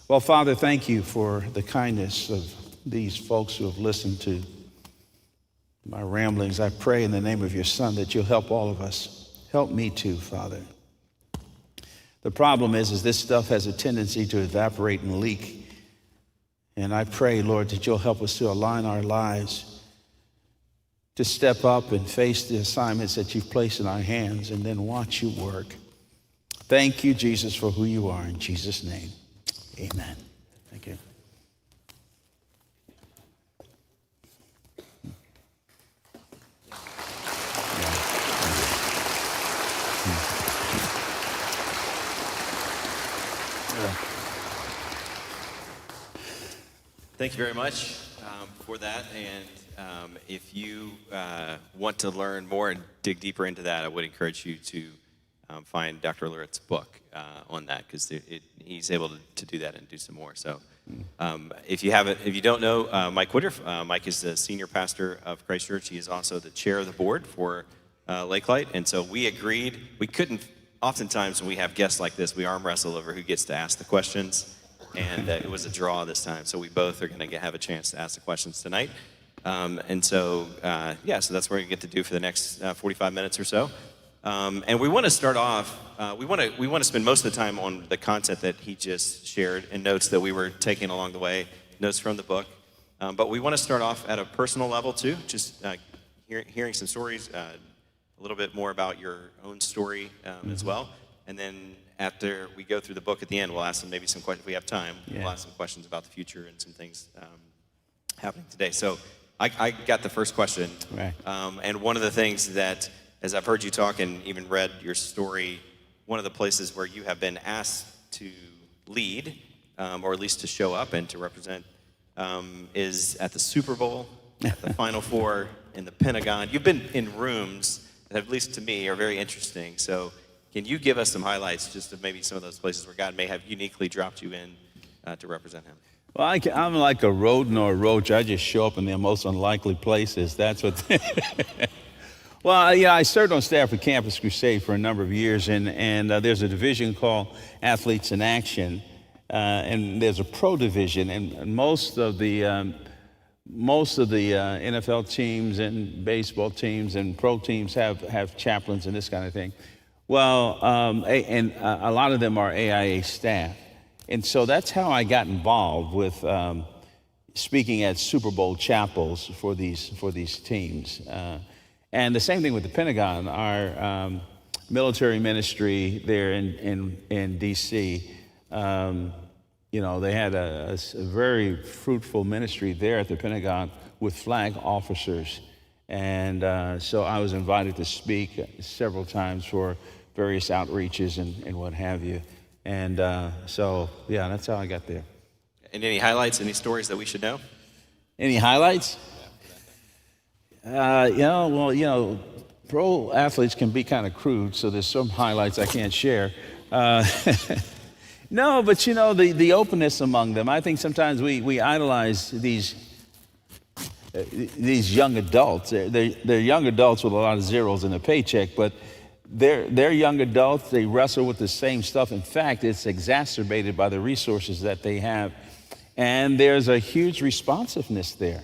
Well, Father, thank you for the kindness of these folks who have listened to my ramblings. I pray in the name of your Son that you'll help all of us. Help me too, Father. The problem is this stuff has a tendency to evaporate and leak. And I pray, Lord, that you'll help us to align our lives, to step up and face the assignments that you've placed in our hands and then watch you work. Thank you, Jesus, for who you are. In Jesus' name, amen. Thank you. Thank you very much for that. And if you want to learn more and dig deeper into that, I would encourage you to find Dr. Loritts' book on that, because he's able to do that and do some more. So if you don't know Mike Woodruff, Mike is the senior pastor of Christ Church. He is also the chair of the board for Lakelight. And so we agreed, we couldn't, oftentimes when we have guests like this, we arm wrestle over who gets to ask the questions. And it was a draw this time, so we both are going to have a chance to ask the questions tonight. So that's what we're going to get to do for the next 45 minutes or so. And we want to start off, we want to spend most of the time on the content that he just shared and notes that we were taking along the way, notes from the book. But we want to start off at a personal level too, just hearing some stories, a little bit more about your own story as well. And then after we go through the book at the end, we'll ask them maybe some questions if we have time. Yeah. We'll ask some questions about the future and some things happening today. So I got the first question. Right. And one of the things that, as I've heard you talk and even read your story, one of the places where you have been asked to lead, or at least to show up and to represent, is at the Super Bowl, at the Final Four, in the Pentagon. You've been in rooms that, at least to me, are very interesting. So can you give us some highlights just of maybe some of those places where God may have uniquely dropped you in to represent him? Well, I'm like a rodent or a roach. I just show up in the most unlikely places. That's what. Well, yeah, I served on staff at Campus Crusade for a number of years, and there's a division called Athletes in Action, and there's a pro division, and most of the NFL teams and baseball teams and pro teams have chaplains and this kind of thing. Well, and a lot of them are AIA staff. And so that's how I got involved with speaking at Super Bowl chapels for these teams. And the same thing with the Pentagon. Our military ministry there in D.C., they had a very fruitful ministry there at the Pentagon with flag officers. And so I was invited to speak several times for various outreaches and what have you. And that's how I got there. And any highlights, any stories that we should know? Any highlights? Pro athletes can be kind of crude, so there's some highlights I can't share. No, but the openness among them. I think sometimes we idolize these young adults. They're young adults with a lot of zeros in a paycheck, but they're young adults. They wrestle with the same stuff. In fact, it's exacerbated by the resources that they have. And there's a huge responsiveness there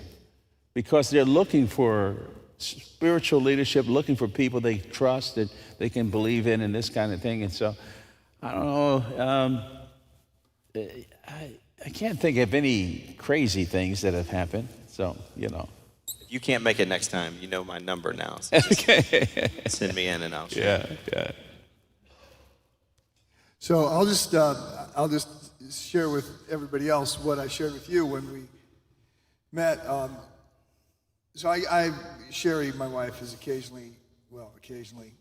because they're looking for spiritual leadership, looking for people they trust, that they can believe in, and this kind of thing. And so, I don't know, I can't think of any crazy things that have happened. So, If you can't make it next time, you know my number now. So Okay. send me in and I'll share. Yeah. So I'll just share with everybody else what I shared with you when we met. So Sherry, my wife, is occasionally,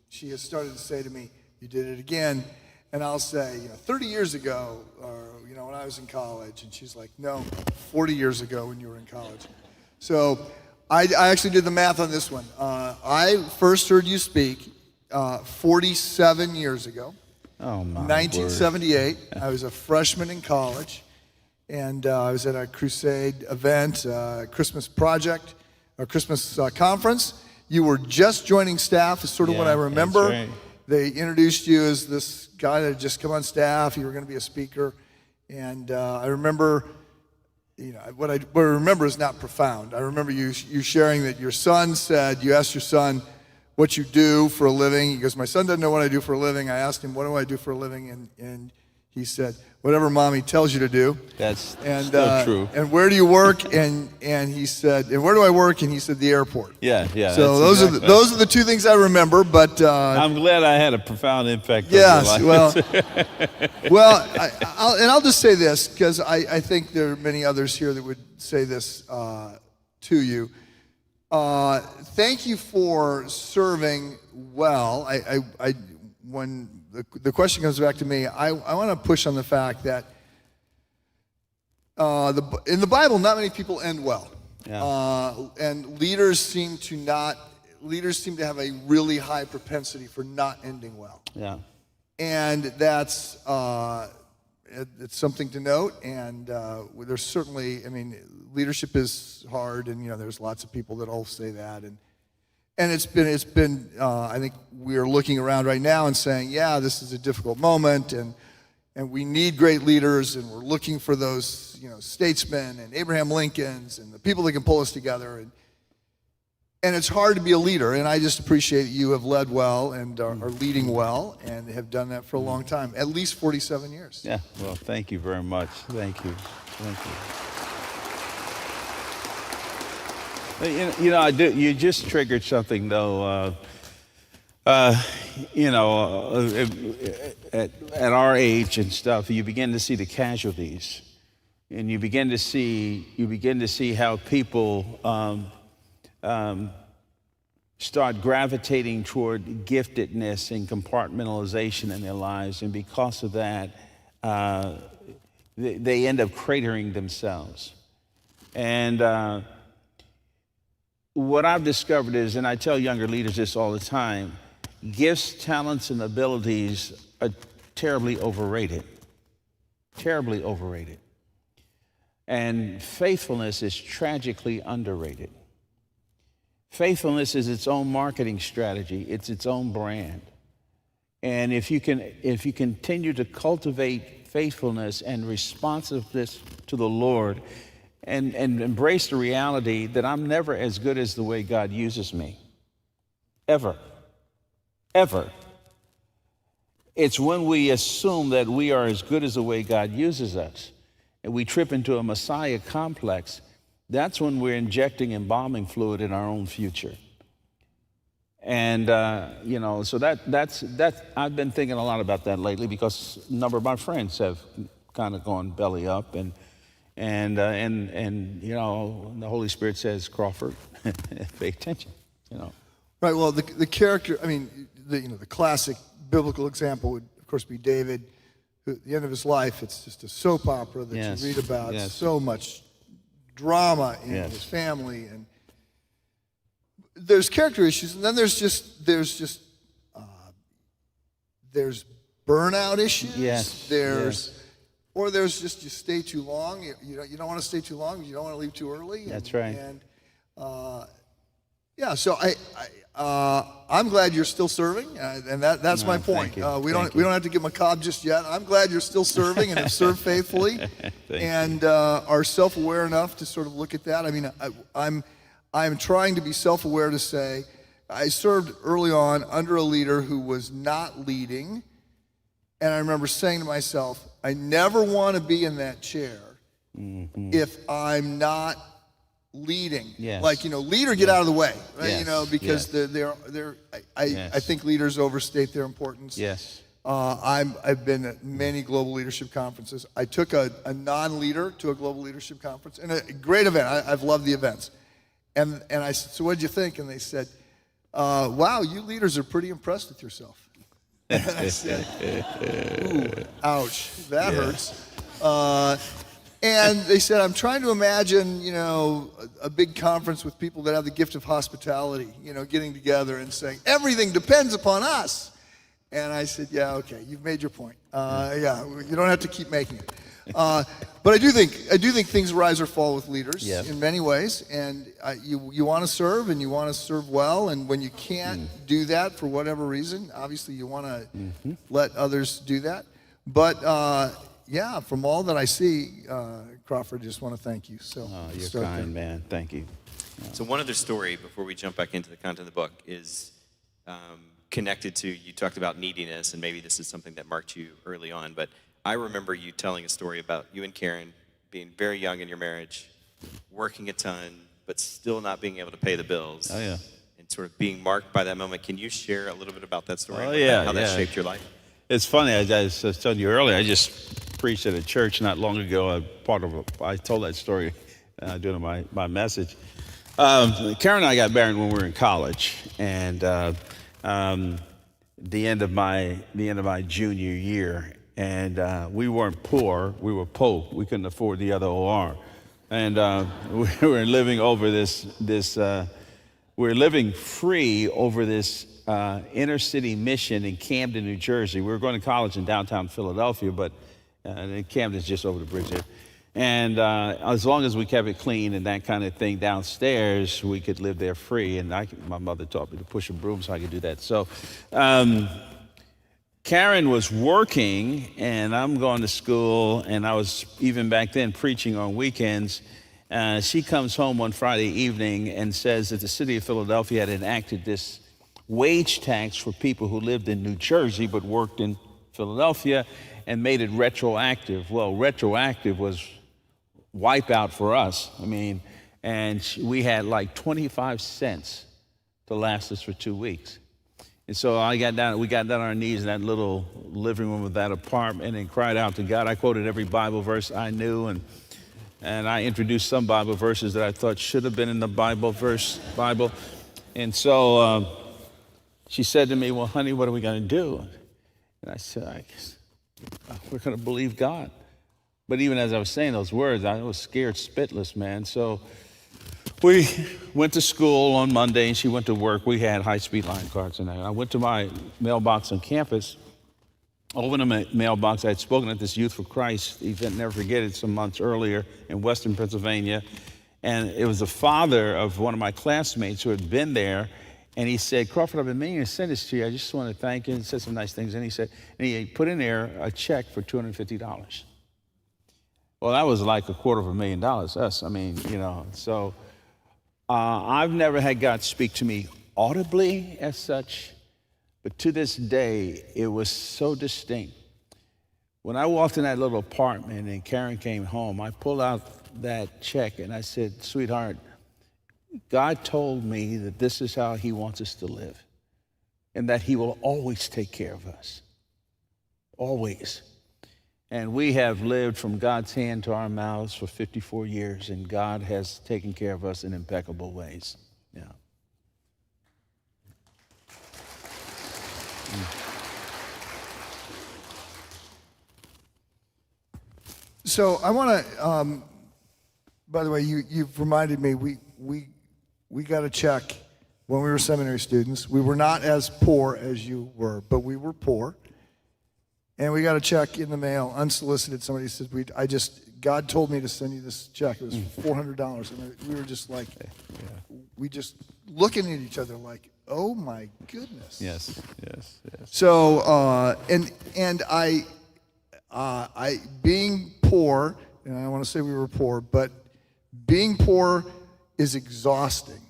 she has started to say to me, "You did it again." And I'll say, 30 years ago, or, when I was in college. And she's like, "No, 40 years ago when you were in college." So I actually did the math on this one. I first heard you speak 47 years ago. Oh, my 1978. I was a freshman in college. And I was at a crusade event, Christmas project, a Christmas conference. You were just joining staff, is sort of what I remember. That's right. They introduced you as this guy that had just come on staff. You were going to be a speaker. And I remember, what I remember is not profound. I remember you sharing that your son said, you asked your son what you do for a living. He goes, "My son doesn't know what I do for a living." I asked him, "What do I do for a living?" And he said, "Whatever mommy tells you to do." That's still true. "And where do you work?" And he said, "And where do I work?" And he said, "The airport." Yeah. So those are the two things I remember. But I'm glad I had a profound impact on yes, your life. I'll just say this, because I think there are many others here that would say this to you. Thank you for serving well. When the question comes back to me, I want to push on the fact that in the Bible, not many people end well. Yeah. And leaders seem to have a really high propensity for not ending well. Yeah. And that's it's something to note. And there's certainly, leadership is hard, and there's lots of people that all say that. And it's been. I think we are looking around right now and saying, yeah, this is a difficult moment, and we need great leaders, and we're looking for those, statesmen and Abraham Lincolns and the people that can pull us together. And it's hard to be a leader, and I just appreciate that you have led well and are leading well and have done that for a long time, at least 47 years. Yeah. Well, thank you very much. Thank you. I do. You just triggered something, though. At our age and stuff, you begin to see the casualties, and you begin to see how people start gravitating toward giftedness and compartmentalization in their lives, and because of that, they end up cratering themselves. And what I've discovered is, and I tell younger leaders this all the time, gifts, talents, and abilities are terribly overrated. Terribly overrated. And faithfulness is tragically underrated. Faithfulness is its own marketing strategy. It's its own brand. And if you continue to cultivate faithfulness and responsiveness to the Lord, and embrace the reality that I'm never as good as the way God uses me. Ever. It's when we assume that we are as good as the way God uses us, and we trip into a Messiah complex, that's when we're injecting embalming fluid in our own future. And, so that's I've been thinking a lot about that lately, because a number of my friends have kind of gone belly up, and the Holy Spirit says, Crawford, pay attention, Right. Well, the character. The classic biblical example would, of course, be David. Who, at the end of his life, it's just a soap opera that you read about. Yes. So much drama in his family, and there's character issues, and then there's burnout issues. Yes. Or there's just you stay too long. You don't want to stay too long because you don't want to leave too early. That's right. And so I'm glad you're still serving, and that's my point. We don't have to get macabre just yet. I'm glad you're still serving and have served faithfully, and are self-aware enough to sort of look at that. I'm trying to be self-aware to say, I served early on under a leader who was not leading, and I remember saying to myself, I never want to be in that chair if I'm not leading. Yes. Like, leader, get out of the way, right? Yes. Because I think leaders overstate their importance. Yes. I've been at many global leadership conferences. I took a non-leader to a global leadership conference, and a great event. I've loved the events. And I said, so what did you think? And they said, wow, you leaders are pretty impressed with yourself. And I said, ooh, ouch, that hurts. And they said, I'm trying to imagine, a big conference with people that have the gift of hospitality, getting together and saying, everything depends upon us. And I said, yeah, okay, you've made your point. Yeah, you don't have to keep making it. But I do think things rise or fall with leaders in many ways. And you want to serve, and you want to serve well. And when you can't do that for whatever reason, obviously you want to let others do that. But yeah, from all that I see, Crawford, I just want to thank you. So You're kind, man. Thank you. So one other story before we jump back into the content of the book is connected to, you talked about neediness, and maybe this is something that marked you early on, but I remember you telling a story about you and Karen being very young in your marriage, working a ton, but still not being able to pay the bills. Oh, yeah. And sort of being marked by that moment. Can you share a little bit about that story? Oh, yeah. How that shaped your life? It's funny, I was telling you earlier, I just preached at a church not long ago. I told that story during my message. Karen and I got married when we were in college, and the end of my junior year, and we weren't poor, we were po. We couldn't afford the other OR, and we were living over we were living free over this inner city mission in Camden, New Jersey. We were going to college in downtown Philadelphia, but Camden's just over the bridge there. And as long as we kept it clean and that kind of thing downstairs, we could live there free. And my mother taught me to push a broom so I could do that. So Karen was working, and I'm going to school, and I was even back then preaching on weekends. She comes home one Friday evening and says that the city of Philadelphia had enacted this wage tax for people who lived in New Jersey but worked in Philadelphia, and made it retroactive. Well, retroactive was wipeout for us. I mean, and we had like 25 cents to last us for 2 weeks. And so we got down on our knees in that little living room of that apartment and cried out to God. I quoted every Bible verse I knew, and I introduced some Bible verses that I thought should have been in the Bible. And so she said to me, well, honey, what are we going to do? And I said, I guess we're going to believe God. But even as I was saying those words, I was scared spitless, man. So we went to school on Monday, and she went to work. We had high-speed line cards, and I went to my mailbox on campus. Opened the mailbox. I had spoken at this Youth for Christ event, never forget it, some months earlier in Western Pennsylvania. And it was the father of one of my classmates who had been there. And he said, Crawford, I've been meaning to send this to you. I just want to thank you. And he said some nice things. And he put in there a check for $250. Well, that was like $250,000 to us. I mean, so I've never had God speak to me audibly as such, but to this day, it was so distinct. When I walked in that little apartment and Karen came home, I pulled out that check and I said, sweetheart, God told me that this is how he wants us to live, and that he will always take care of us. Always. And we have lived from God's hand to our mouths for 54 years, and God has taken care of us in impeccable ways. Yeah. So I want to, by the way, you've reminded me, we got a check when we were seminary students. We were not as poor as you were, but we were poor. And we got a check in the mail, unsolicited. Somebody said, God told me to send you this check. It was $400. And we were just like, we just looking at each other like, oh my goodness. Yes. So, and I being poor, and I don't want to say we were poor, but being poor is exhausting.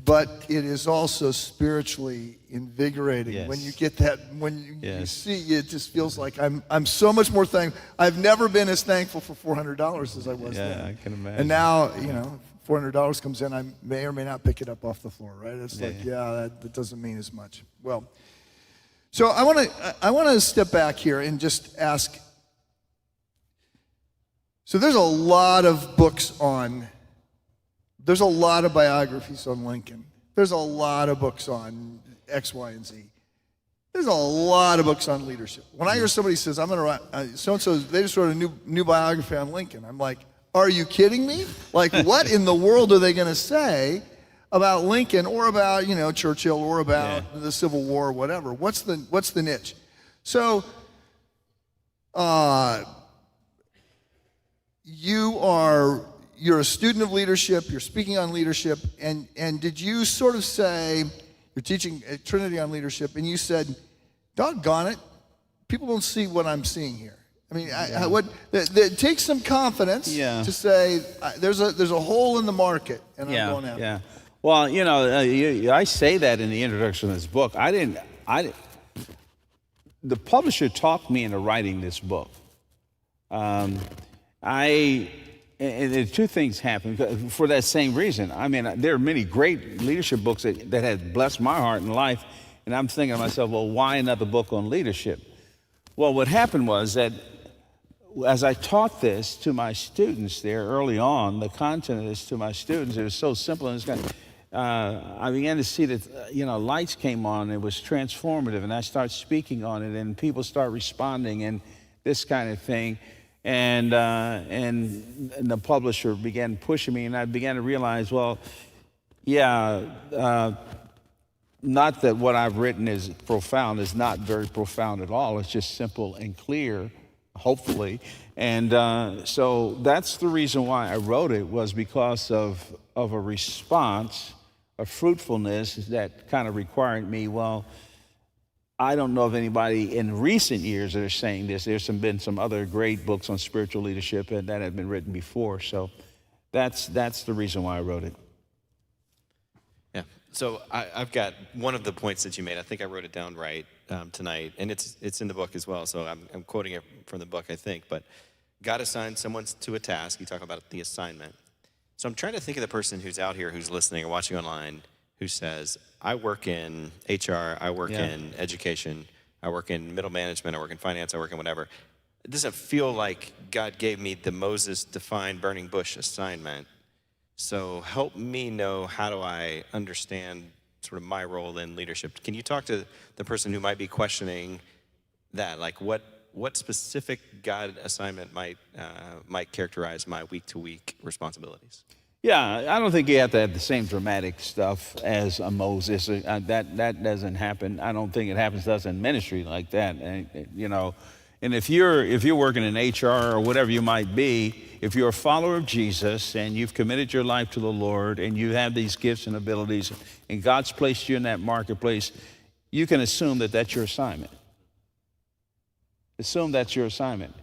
But it is also spiritually invigorating. Yes. When you get that, when you Yes. see, it just feels like I'm so much more thankful. I've never been as thankful for $400 as I was then. I can imagine. And now, $400 comes in, I may or may not pick it up off the floor, right? It's that doesn't mean as much. Well, so I want to step back here and just ask. So there's a lot of there's a lot of biographies on Lincoln. There's a lot of books on X, Y, and Z. There's a lot of books on leadership. When I hear somebody says, I'm going to write, so-and-so, they just wrote a new biography on Lincoln, I'm like, are you kidding me? Like, what in the world are they going to say about Lincoln or about, Churchill or about the Civil War or whatever? What's the niche? So, you're a student of leadership, you're speaking on leadership, and did you sort of say, you're teaching at Trinity on leadership, and you said, doggone it, people don't see what I'm seeing here. I mean, it takes some confidence to say, there's a hole in the market, and I'm going after it. Yeah. Well, I say that in the introduction of this book. The publisher talked me into writing this book. And two things happened for that same reason. I mean, there are many great leadership books that have blessed my heart and life, and I'm thinking to myself, well, why another book on leadership? Well, what happened was that as I taught this to my students there early on, the content of this to my students, it was so simple, and I began to see that, lights came on, it was transformative, and I started speaking on it, and people start responding, and this kind of thing. And the publisher began pushing me, and I began to realize, not that what I've written is profound. It's not very profound at all. It's just simple and clear, hopefully. And so that's the reason why I wrote it, was because of a response, a fruitfulness that kind of required me, I don't know of anybody in recent years that are saying this. There's been some other great books on spiritual leadership that have been written before. So that's the reason why I wrote it. Yeah. So I've got one of the points that you made. I think I wrote it down right tonight, and it's in the book as well. So I'm quoting it from the book, I think. But God assigned someone to a task. You talk about the assignment. So I'm trying to think of the person who's out here, who's listening or watching online, who says, I work in HR, I work in education, I work in middle management, I work in finance, I work in whatever. It doesn't feel like God gave me the Moses-defined burning bush assignment. So help me know, how do I understand sort of my role in leadership? Can you talk to the person who might be questioning that? Like what specific God assignment might characterize my week-to-week responsibilities? Yeah, I don't think you have to have the same dramatic stuff as a Moses. That doesn't happen. I don't think it happens to us in ministry like that. And if you're working in HR or whatever you might be, if you're a follower of Jesus and you've committed your life to the Lord and you have these gifts and abilities and God's placed you in that marketplace, you can assume that that's your assignment. Assume that's your assignment.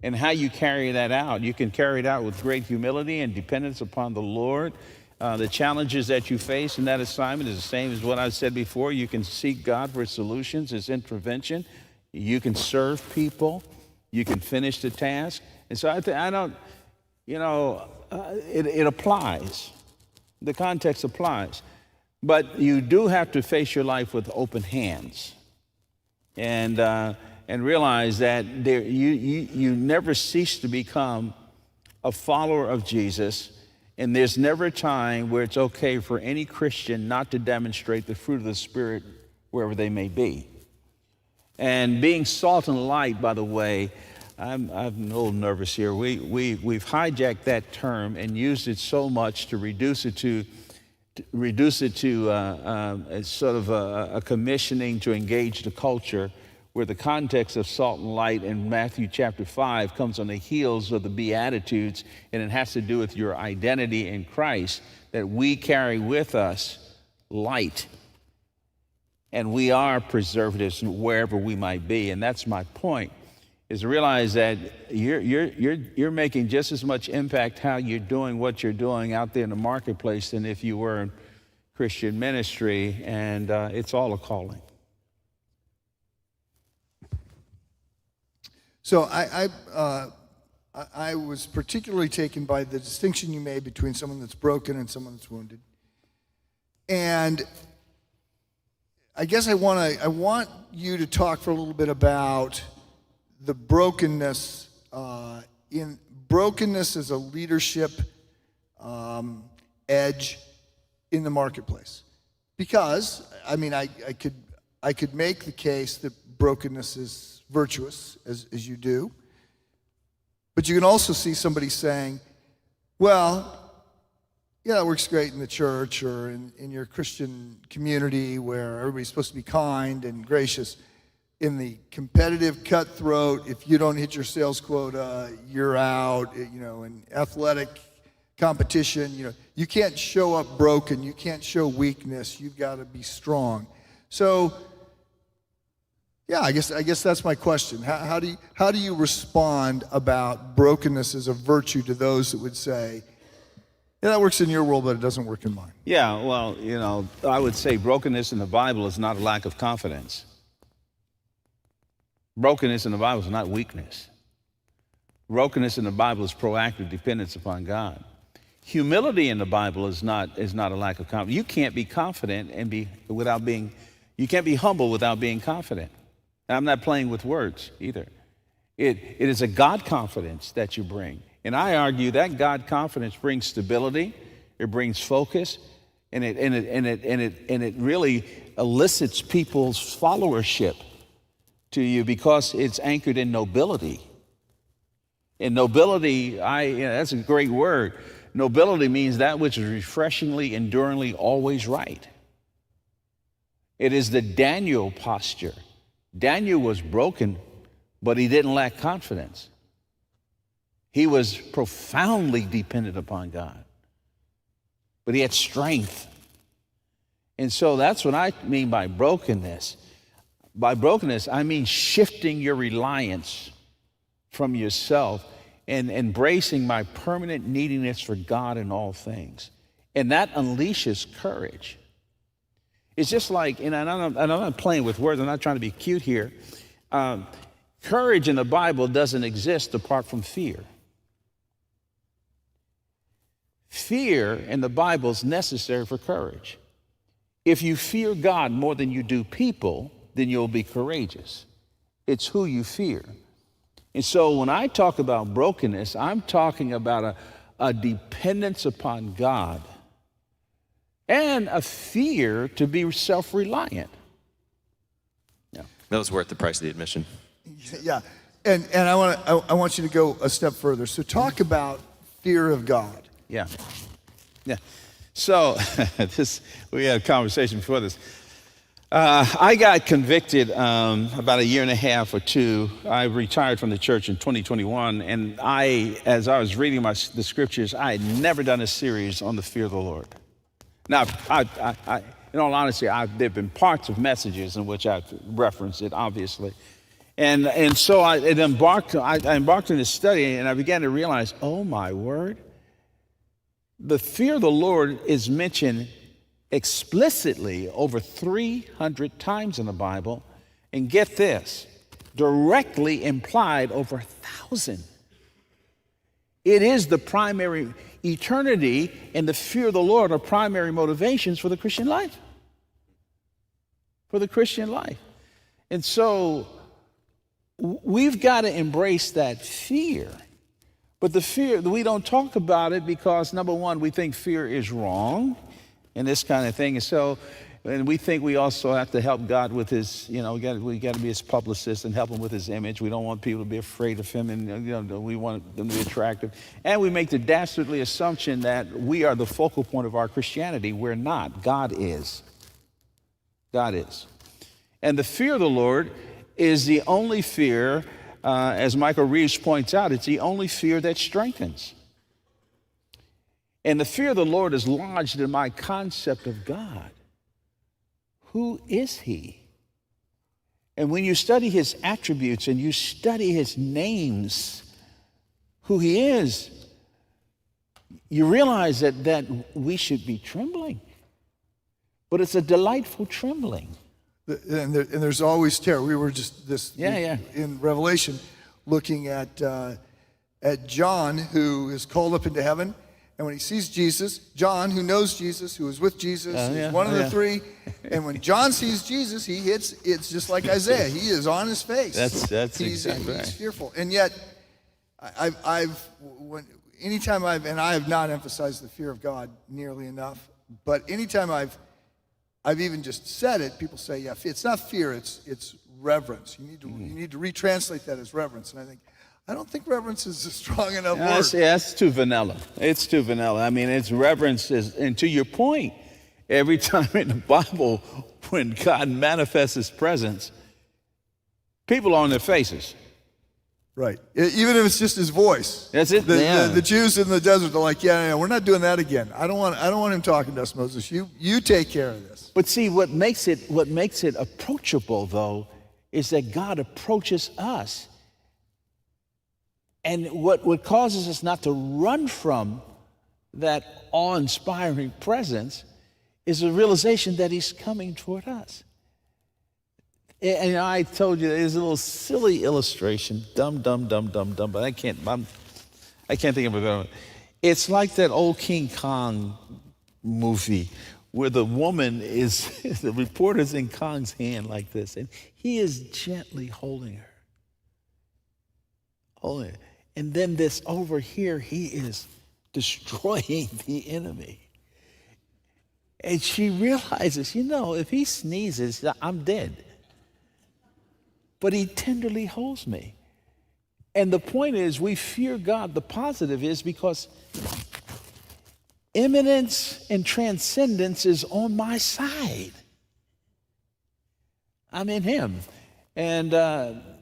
And how you carry that out, you can carry it out with great humility and dependence upon the Lord. The challenges that you face in that assignment is the same as what I said before. You can seek God for solutions, His intervention. You can serve people. You can finish the task. And so it applies. The context applies. But you do have to face your life with open hands. And realize that you never cease to become a follower of Jesus, and there's never a time where it's okay for any Christian not to demonstrate the fruit of the Spirit wherever they may be. And being salt and light, by the way, I'm a little nervous here. We've hijacked that term and used it so much to reduce it to sort of a commissioning to engage the culture, where the context of salt and light in Matthew chapter 5 comes on the heels of the Beatitudes, and it has to do with your identity in Christ, that we carry with us light. And we are preservatives wherever we might be, and that's my point. is to realize that you're making just as much impact how you're doing what you're doing out there in the marketplace than if you were in Christian ministry, and it's all a calling. So I was particularly taken by the distinction you made between someone that's broken and someone that's wounded. And I guess I want you to talk for a little bit about the brokenness in brokenness as a leadership edge in the marketplace. Because I mean I could make the case that brokenness is virtuous, as you do. But you can also see somebody saying, well, yeah, that works great in the church or in your Christian community where everybody's supposed to be kind and gracious. In the competitive cutthroat, if you don't hit your sales quota, you're out. In athletic competition, you can't show up broken. You can't show weakness. You've got to be strong. So, yeah, I guess that's my question. How do you respond about brokenness as a virtue to those that would say, yeah, that works in your world, but it doesn't work in mine? Yeah, well, I would say brokenness in the Bible is not a lack of confidence. Brokenness in the Bible is not weakness. Brokenness in the Bible is proactive dependence upon God. Humility in the Bible is not a lack of confidence. You can't be confident you can't be humble without being confident. And I'm not playing with words either. It is a God confidence that you bring. And I argue that God confidence brings stability, it brings focus, and it really elicits people's followership to you because it's anchored in nobility. And nobility, that's a great word. Nobility means that which is refreshingly, enduringly, always right. It is the Daniel posture. Daniel was broken, but he didn't lack confidence. He was profoundly dependent upon God, but he had strength. And so that's what I mean by brokenness. By brokenness, I mean shifting your reliance from yourself and embracing my permanent neediness for God in all things. And that unleashes courage. It's just like, and I'm not playing with words, I'm not trying to be cute here. Courage in the Bible doesn't exist apart from fear. Fear in the Bible is necessary for courage. If you fear God more than you do people, then you'll be courageous. It's who you fear. And so when I talk about brokenness, I'm talking about a dependence upon God and a fear to be self-reliant. Yeah. That was worth the price of the admission. Yeah, and I want you to go a step further. So talk about fear of God. Yeah. So we had a conversation before this. I got convicted about a year and a half or two. I retired from the church in 2021, and as I was reading the scriptures, I had never done a series on the fear of the Lord. Now, I in all honesty, there have been parts of messages in which I've referenced it, obviously. And so I embarked in this study, and I began to realize, oh my word, the fear of the Lord is mentioned explicitly over 300 times in the Bible, and get this, directly implied over 1,000. It is the primary, eternity and the fear of the Lord are primary motivations for the Christian life. For the Christian life. And so we've got to embrace that fear. But the fear, we don't talk about it because, number one, we think fear is wrong and this kind of thing. And we think we also have to help God with his, we got to be his publicist and help him with his image. We don't want people to be afraid of him, and we want them to be attractive. And we make the dastardly assumption that we are the focal point of our Christianity. We're not. God is. God is. And the fear of the Lord is the only fear, as Michael Reeves points out, it's the only fear that strengthens. And the fear of the Lord is lodged in my concept of God. Who is he? And when you study his attributes and you study his names, who he is, you realize that we should be trembling. But it's a delightful trembling. And there's always terror. We were just in Revelation looking at John, who is called up into heaven. And when he sees Jesus, John, who knows Jesus, who is with Jesus, who's one of the three, and when John sees Jesus, it's just like Isaiah. He is on his face. He's fearful. And yet, I have not emphasized the fear of God nearly enough, but anytime I've even just said it, people say, yeah, it's not fear, it's reverence. You need to retranslate that as reverence. And I don't think reverence is a strong enough word. It's too vanilla. It's too vanilla. I mean, it's reverence and to your point, every time in the Bible when God manifests his presence, people are on their faces. Right. Even if it's just his voice. That's it. The Jews in the desert are like, yeah, we're not doing that again. I don't want him talking to us, Moses. You take care of this. But see, what makes it approachable though is that God approaches us. And what causes us not to run from that awe-inspiring presence is the realization that he's coming toward us. And I told you there's a little silly illustration, dumb, but I can't think of it. It's like that old King Kong movie where the woman is, the reporter's in Kong's hand like this, and he is gently holding her. And then this over here, he is destroying the enemy. And she realizes, if he sneezes, I'm dead. But he tenderly holds me. And the point is, we fear God. The positive is because immanence and transcendence is on my side. I'm in him. And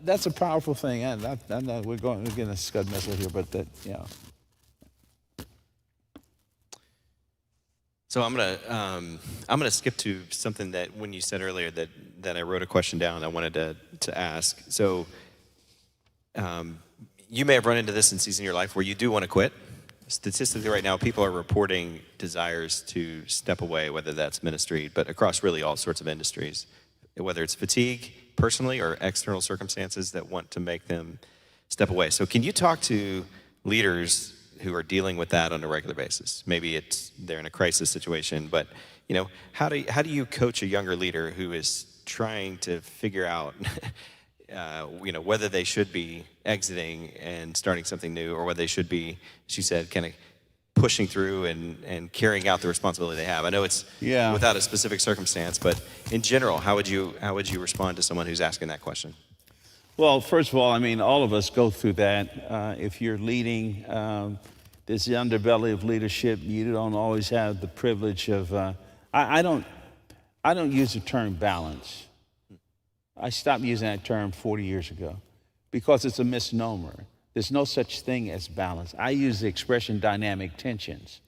that's a powerful thing. I know we're getting a scud missile here, but So I'm gonna skip to something that when you said earlier that I wrote a question down I wanted to ask. So you may have run into this in season of your life where you do want to quit. Statistically right now, people are reporting desires to step away, whether that's ministry, but across really all sorts of industries, whether it's fatigue personally or external circumstances that want to make them step away. So can you talk to leaders who are dealing with that on a regular basis? Maybe they're in a crisis situation, but how do you coach a younger leader who is trying to figure out whether they should be exiting and starting something new, or whether they should be, as you said, kind of pushing through and carrying out the responsibility they have? I know it's without a specific circumstance, but in general, how would you respond to someone who's asking that question? Well, first of all, all of us go through that. If you're leading this underbelly of leadership, you don't always have the privilege of. I don't use the term balance. I stopped using that term 40 years ago because it's a misnomer. There's no such thing as balance. I use the expression dynamic tensions,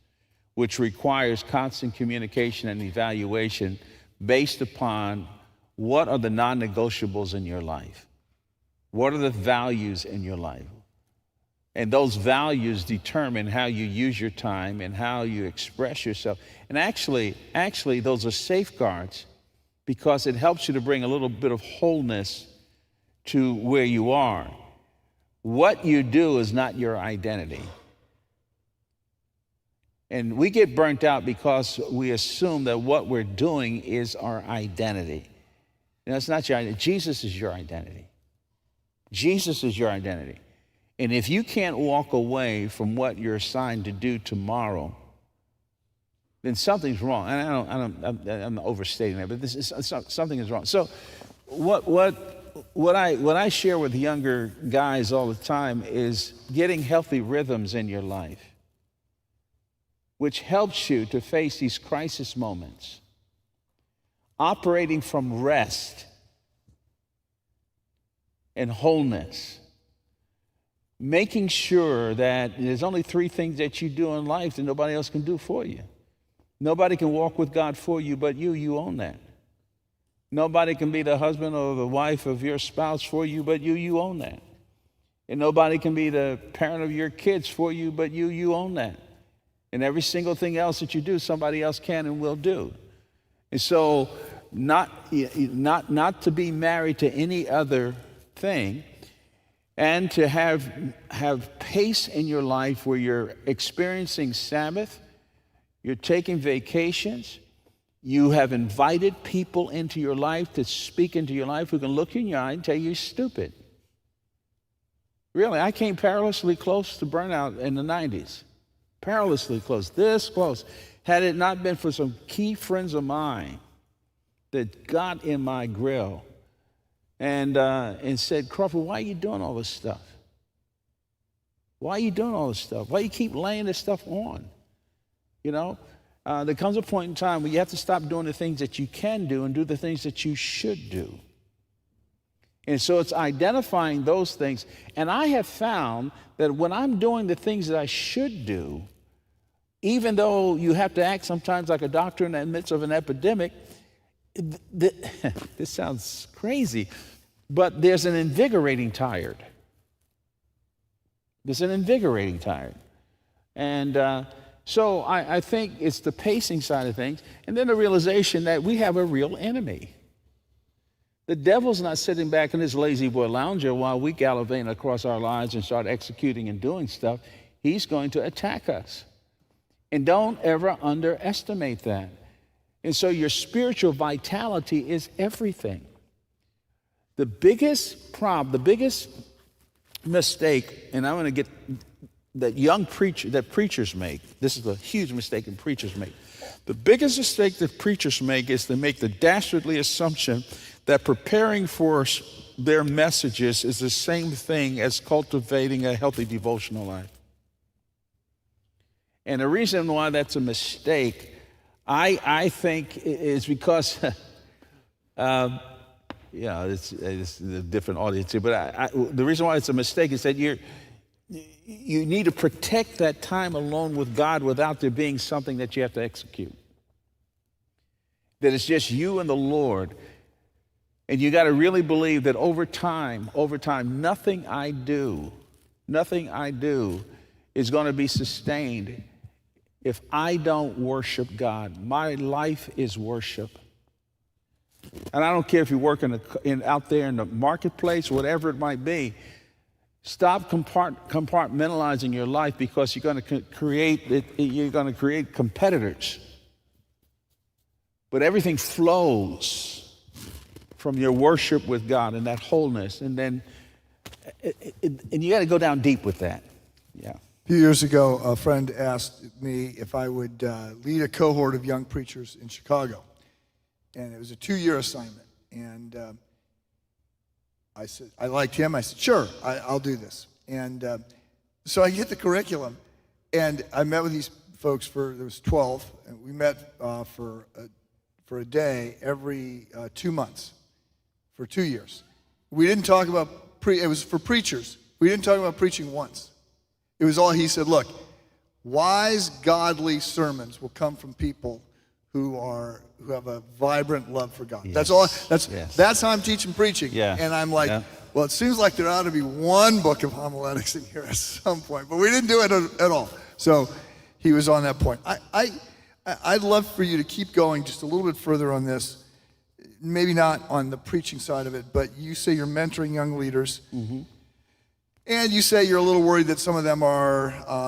which requires constant communication and evaluation based upon what are the non-negotiables in your life. What are the values in your life? And those values determine how you use your time and how you express yourself. And actually, those are safeguards because it helps you to bring a little bit of wholeness to where you are. What you do is not your identity. And we get burnt out because we assume that what we're doing is our identity. It's not your identity. Jesus is your identity. Jesus is your identity. And if you can't walk away from what you're assigned to do tomorrow, then something's wrong. And I'm overstating that, but something is wrong. So what I share with younger guys all the time is getting healthy rhythms in your life, which helps you to face these crisis moments, operating from rest and wholeness, making sure that there's only 3 things that you do in life that nobody else can do for you. Nobody can walk with God for you but you. You own that. Nobody can be the husband or the wife of your spouse for you, but you own that. And nobody can be the parent of your kids for you, but you own that. And every single thing else that you do, somebody else can and will do. And so not to be married to any other thing, and to have pace in your life where you're experiencing Sabbath, you're taking vacations, you have invited people into your life to speak into your life who can look in your eye and tell you you're stupid. Really, I came perilously close to burnout in the 90s. Perilously close, this close. Had it not been for some key friends of mine that got in my grill and said, Crawford, why are you doing all this stuff? Why are you doing all this stuff? Why do you keep laying this stuff on? You know, there comes a point in time where you have to stop doing the things that you can do and do the things that you should do. And so it's identifying those things. And I have found that when I'm doing the things that I should do, even though you have to act sometimes like a doctor in the midst of an epidemic, this sounds crazy, but there's an invigorating tired. There's an invigorating tired. And so I think it's the pacing side of things, and then the realization that we have a real enemy. The devil's not sitting back in his lazy boy lounger while we gallivant across our lives and start executing and doing stuff. He's going to attack us. And don't ever underestimate that. And so your spiritual vitality is everything. The biggest problem, the biggest mistake, and I'm going to get that preachers make. This is a huge mistake that preachers make. The biggest mistake that preachers make is to make the dastardly assumption that preparing for their messages is the same thing as cultivating a healthy devotional life. And the reason why that's a mistake, I think, is because, it's a different audience here, but the reason why it's a mistake is that you need to protect that time alone with God without there being something that you have to execute. That it's just you and the Lord. And you got to really believe that over time, nothing I do is going to be sustained if I don't worship God. My life is worship. And I don't care if you're working out there in the marketplace, whatever it might be. Stop compartmentalizing your life, because you're going to create competitors. But everything flows from your worship with God and that wholeness, and then and you got to go down deep with that. Yeah. A few years ago, a friend asked me if I would lead a cohort of young preachers in Chicago, and it was a 2-year assignment. And I said, I liked him. I said, sure, I'll do this. And so I get the curriculum, and I met with these folks there was 12, and we met for a day every 2 months for 2 years. We didn't talk about it was for preachers. We didn't talk about preaching once. It was all, he said, look, wise, godly sermons will come from people who have a vibrant love for God. Yes. That's how I'm teaching preaching. Yeah. And I'm like, well, it seems like there ought to be one book of homiletics in here at some point, but we didn't do it at all. So he was on that point. I'd love for you to keep going just a little bit further on this. Maybe not on the preaching side of it, but you say you're mentoring young leaders. Mm-hmm. And you say you're a little worried that some of them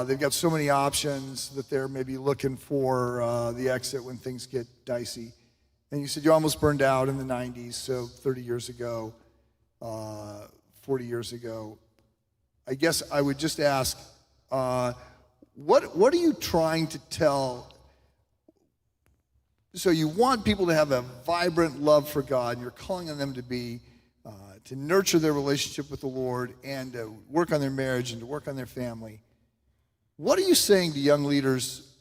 they've got so many options that they're maybe looking for the exit when things get dicey. And you said you almost burned out in the 90s, so 30 years ago, 40 years ago. I guess I would just ask, what are you trying to tell? So you want people to have a vibrant love for God, and you're calling on them to nurture their relationship with the Lord and to work on their marriage and to work on their family. What are you saying to young leaders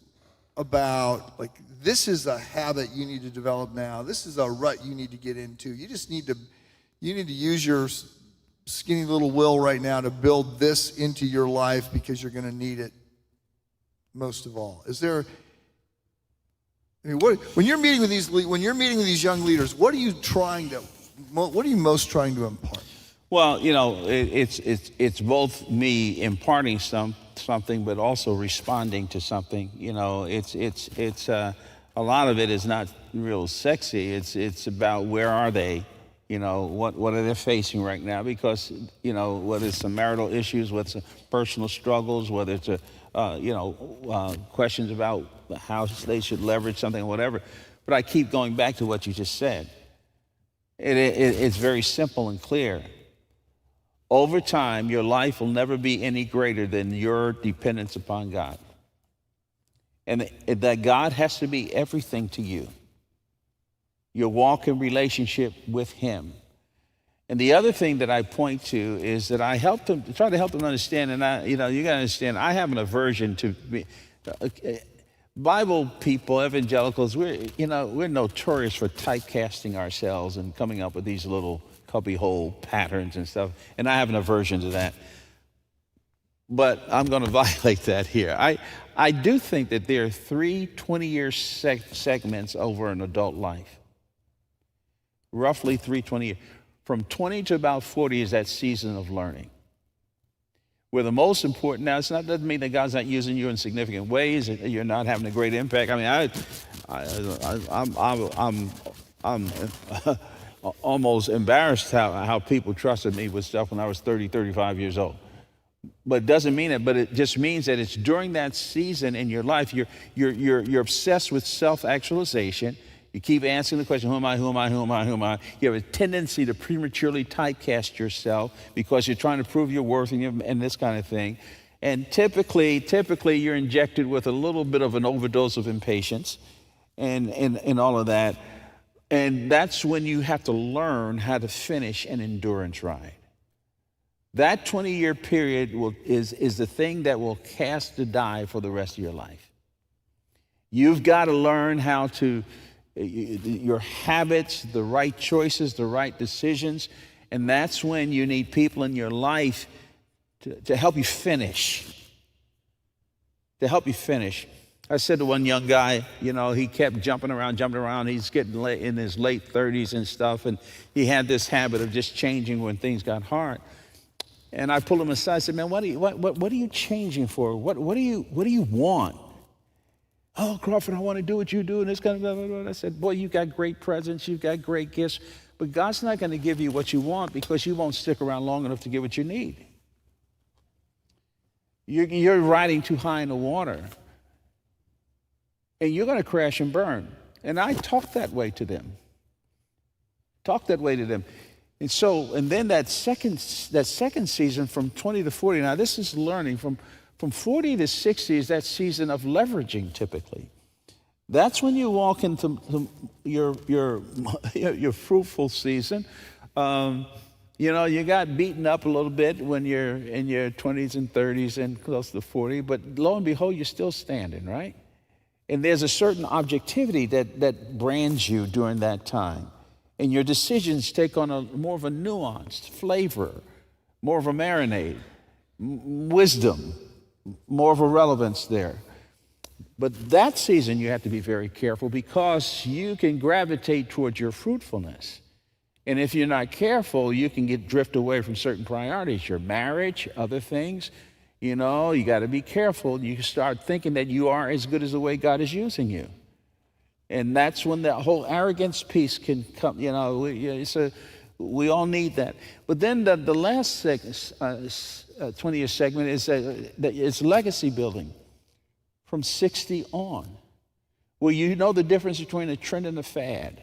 about, like, this is a habit you need to develop now, this is a rut you need to get into, you need to use your skinny little will right now to build this into your life because you're going to need it most of all? Is there I mean, when you're meeting with these young leaders, what are you most trying to impart? Well, it's both me imparting something, but also responding to something. It's a lot of it is not real sexy. It's about where are they, what are they facing right now? Because whether it's some marital issues, whether it's personal struggles, whether it's questions about how they should leverage something or whatever. But I keep going back to what you just said. It's very simple and clear. Over time, your life will never be any greater than your dependence upon God. And that God has to be everything to you. Your walk in relationship with Him. And the other thing that I point to is that I try to help them understand, and you got to understand, I have an aversion to Bible people, evangelicals, we're notorious for typecasting ourselves and coming up with these little cubbyhole patterns and stuff, and I have an aversion to that. But I'm going to violate that here. I do think that there are 3 20-year segments over an adult life. Roughly 3 20 years. From 20 to about 40 is that season of learning. Where the most important, now doesn't mean that God's not using you in significant ways, that you're not having a great impact. I mean, I'm almost embarrassed how people trusted me with stuff when I was 30, 35 years old. But it doesn't mean it, but it just means that it's during that season in your life, you're obsessed with self-actualization. You keep answering the question, who am I, who am I, who am I, who am I? You have a tendency to prematurely typecast yourself because you're trying to prove your worth and this kind of thing. And typically you're injected with a little bit of an overdose of impatience and all of that. And that's when you have to learn how to finish an endurance ride. That 20-year period is the thing that will cast the die for the rest of your life. You've got to learn how to, your habits, the right choices, the right decisions, and that's when you need people in your life to help you finish. To help you finish. I said to one young guy, he kept jumping around. He's getting in his late 30s and stuff, and he had this habit of just changing when things got hard. And I pulled him aside. I said, "Man, what are you changing for? What do you want?" "Oh, Crawford, I want to do what you do," and this kind of blah, blah, blah. I said, "Boy, you've got great presence, you've got great gifts, but God's not going to give you what you want because you won't stick around long enough to get what you need. You're riding too high in the water, and you're going to crash and burn." And I talked that way to them. And then that second season from 20 to 40, now this is learning, from 40 to 60 is that season of leveraging typically. That's when you walk into your fruitful season. You got beaten up a little bit when you're in your 20s and 30s and close to 40, but lo and behold, you're still standing, right? And there's a certain objectivity that brands you during that time. And your decisions take on more of a nuanced flavor, more of a marinade, wisdom, more of a relevance there. But that season you have to be very careful because you can gravitate towards your fruitfulness. And if you're not careful, you can drift away from certain priorities, your marriage, other things. You got to be careful. You can start thinking that you are as good as the way God is using you. And that's when that whole arrogance piece can come, we all need that. But then the last 20-year segment is it's legacy building from 60 on. Well, you know the difference between a trend and a fad.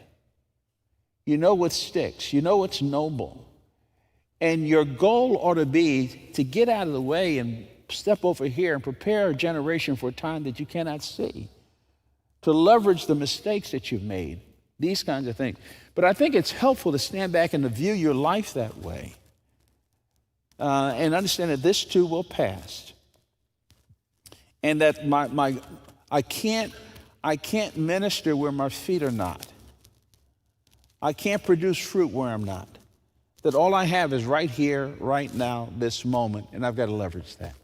You know what sticks. You know what's noble. And your goal ought to be to get out of the way and step over here and prepare a generation for a time that you cannot see. To leverage the mistakes that you've made, these kinds of things. But I think it's helpful to stand back and to view your life that way and understand that this too will pass. And that I can't minister where my feet are not. I can't produce fruit where I'm not. That all I have is right here, right now, this moment, and I've got to leverage that.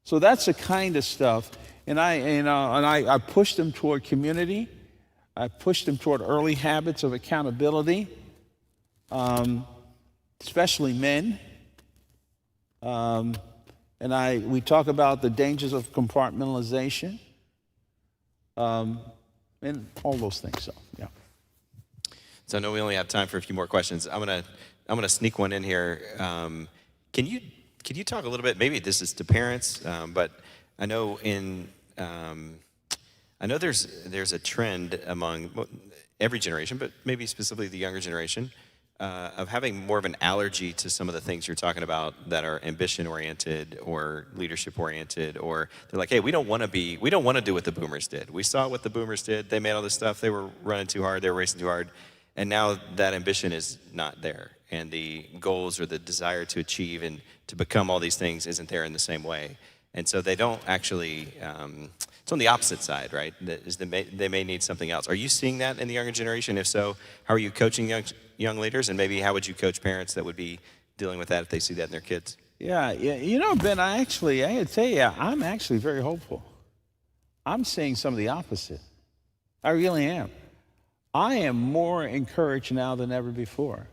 So that's the kind of stuff. And I push them toward community. I pushed them toward early habits of accountability, especially men. And we talk about the dangers of compartmentalization, and all those things. So, yeah. So I know we only have time for a few more questions. I'm gonna sneak one in here. Can you talk a little bit? Maybe this is to parents, but I know there's a trend among every generation, but maybe specifically the younger generation, of having more of an allergy to some of the things you're talking about that are ambition-oriented or leadership-oriented, or they're like, hey, we don't want to do what the boomers did. We saw what the boomers did. They made all this stuff. They were running too hard. They were racing too hard. And now that ambition is not there. And the goals or the desire to achieve and to become all these things isn't there in the same way. And so they don't actually, it's on the opposite side, right? They may need something else. Are you seeing that in the younger generation? If so, how are you coaching young leaders? And maybe how would you coach parents that would be dealing with that if they see that in their kids? Yeah. You know, Ben, I got to tell you, I'm actually very hopeful. I'm seeing some of the opposite. I really am. I am more encouraged now than ever before.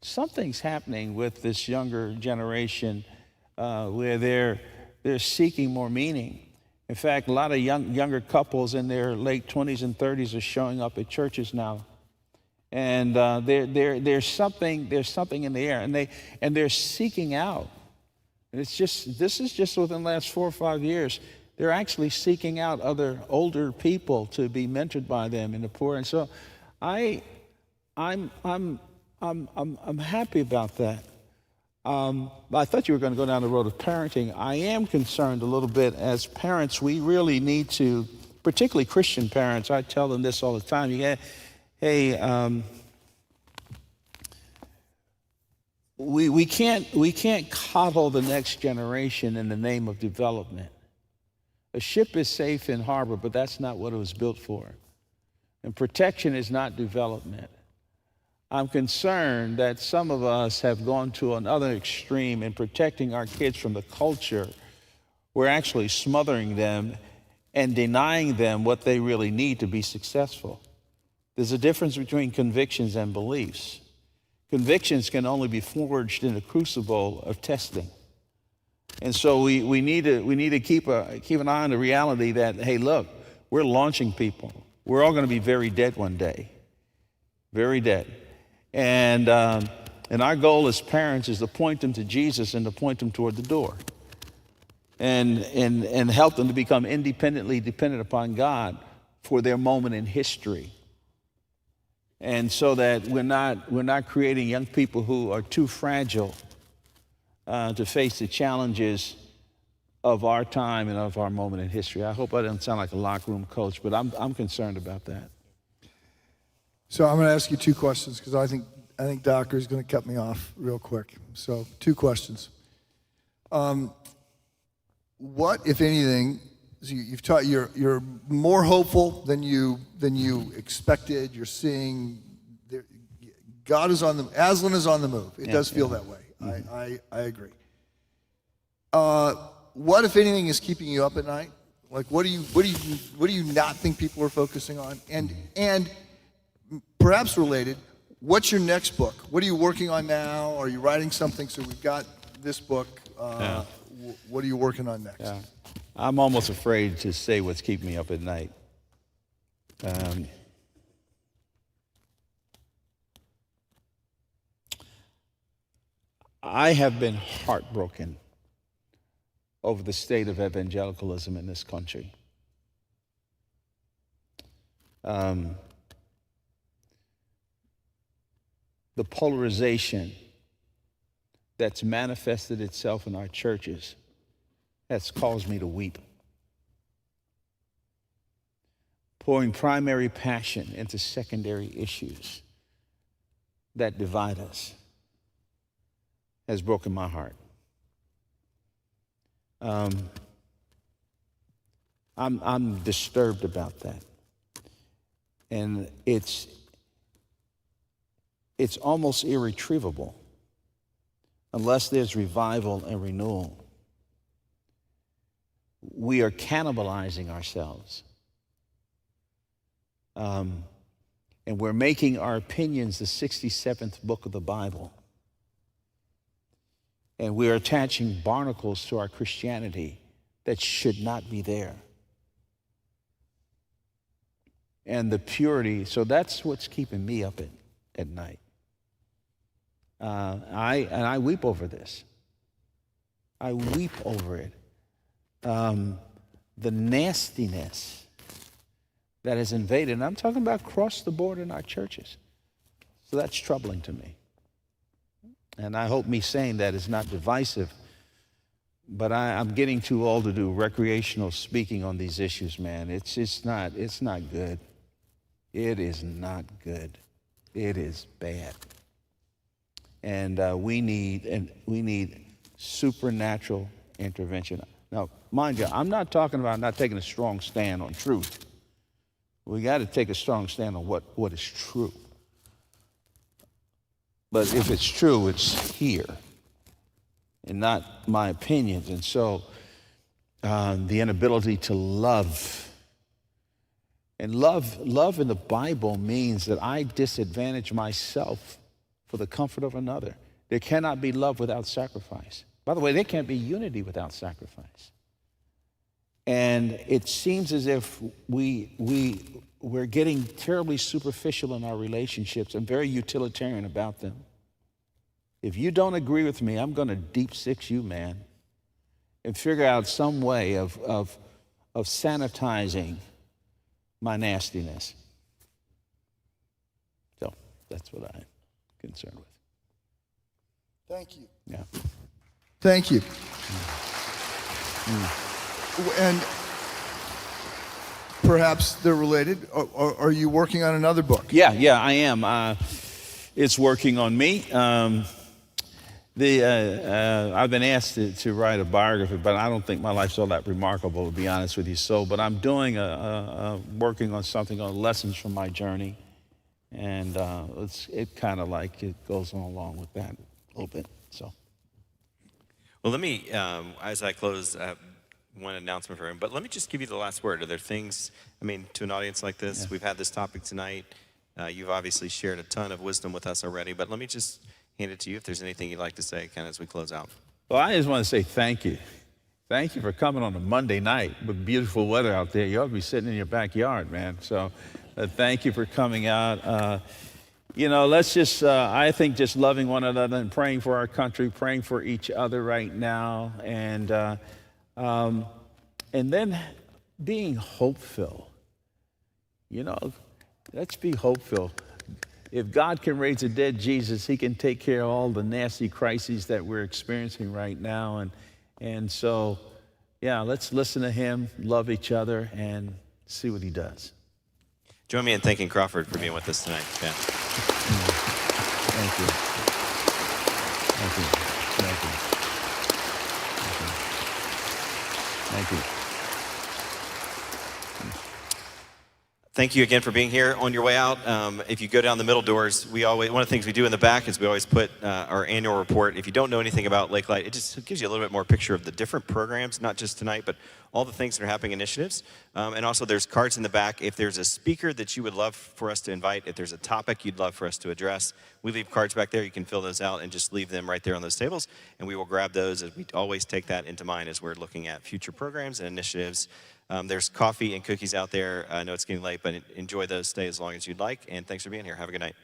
Something's happening with this younger generation where they're seeking more meaning. In fact, a lot of younger couples in their late 20s and 30s are showing up at churches now, and there's something in the air, and they're seeking out. And this is just within the last 4 or 5 years. They're actually seeking out other older people to be mentored by them and to pour. And so, I'm happy about that. I thought you were going to go down the road of parenting. I am concerned a little bit. As parents, we really need to, particularly Christian parents, I tell them this all the time. We can't coddle the next generation in the name of development. A ship is safe in harbor, but that's not what it was built for. And protection is not development. I'm concerned that some of us have gone to another extreme in protecting our kids from the culture. We're actually smothering them and denying them what they really need to be successful. There's a difference between convictions and beliefs. Convictions can only be forged in the crucible of testing. And so we need to keep an eye on the reality that, hey, look, we're launching people. We're all going to be very dead one day, very dead. And our goal as parents is to point them to Jesus and to point them toward the door, and help them to become independently dependent upon God for their moment in history. And so that we're not creating young people who are too fragile to face the challenges of our time and of our moment in history. I hope I don't sound like a locker room coach, but I'm concerned about that. So I'm going to ask you 2 questions because I think Docker is going to cut me off real quick. So 2 questions. What, if anything, you've taught you're more hopeful than you expected. You're seeing God is on the Aslan is on the move. It does feel that way. Mm-hmm. I agree. What, if anything, is keeping you up at night? Like, what do you not think people are focusing on? And perhaps related, what's your next book? What are you working on now? Are you writing something? So we've got this book. What are you working on next? Yeah. I'm almost afraid to say what's keeping me up at night. I have been heartbroken over the state of evangelicalism in this country. The polarization that's manifested itself in our churches has caused me to weep. Pouring primary passion into secondary issues that divide us has broken my heart. I'm disturbed about that. And it's almost irretrievable unless there's revival and renewal. We are cannibalizing ourselves. And we're making our opinions the 67th book of the Bible. And we're attaching barnacles to our Christianity that should not be there. And the purity, so that's what's keeping me up at night. I weep over this. I weep over it. The nastiness that has invaded, and I'm talking about across the board in our churches. So that's troubling to me. And I hope me saying that is not divisive, but I'm getting too old to do recreational speaking on these issues, man. It's not good. It is not good. It is bad. And we need supernatural intervention. Now, mind you, I'm not talking about not taking a strong stand on truth. We got to take a strong stand on what is true. But if it's true, it's here and not my opinions. And so the inability to love. And love in the Bible means that I disadvantage myself for the comfort of another. There cannot be love without sacrifice. By the way, there can't be unity without sacrifice. And it seems as if we're getting terribly superficial in our relationships and very utilitarian about them. If you don't agree with me, I'm going to deep six you, man, and figure out some way of sanitizing my nastiness. So that's what I'm concerned with. Thank you. Yeah. Thank you. And perhaps they're related. Are you working on another book? Yeah, I am. It's working on me. I've been asked to write a biography, but I don't think my life's all that remarkable, to be honest with you. But I'm doing working on something on lessons from my journey, and it kind of like it goes on along with that a little bit. So. Well, let me, as I close, one announcement for him, but let me just give you the last word. Are there things, to an audience like this, we've had this topic tonight. You've obviously shared a ton of wisdom with us already, but let me just hand it to you if there's anything you'd like to say kind of as we close out. Well, I just want to say thank you. Thank you for coming on a Monday night with beautiful weather out there. You ought to be sitting in your backyard, man. So thank you for coming out. Let's just, I think just loving one another and praying for our country, praying for each other right now, and then being hope-filled. Let's be hope-filled. If God can raise a dead Jesus, he can take care of all the nasty crises that we're experiencing right now. And so, let's listen to him, love each other, and see what he does. Join me in thanking Crawford for being with us tonight. Yeah. Thank you. Thank you. Thank you. Thank you. Thank you again for being here. On your way out, if you go down the middle doors, one of the things we do in the back is we always put our annual report. If you don't know anything about Lakelight, it just gives you a little bit more picture of the different programs, not just tonight, but all the things that are happening, initiatives. And also there's cards in the back. If there's a speaker that you would love for us to invite, if there's a topic you'd love for us to address, we leave cards back there. You can fill those out and just leave them right there on those tables. And we will grab those, as we always take that into mind as we're looking at future programs and initiatives. There's coffee and cookies out there. I know it's getting late, but enjoy those. Stay as long as you'd like. And thanks for being here. Have a good night.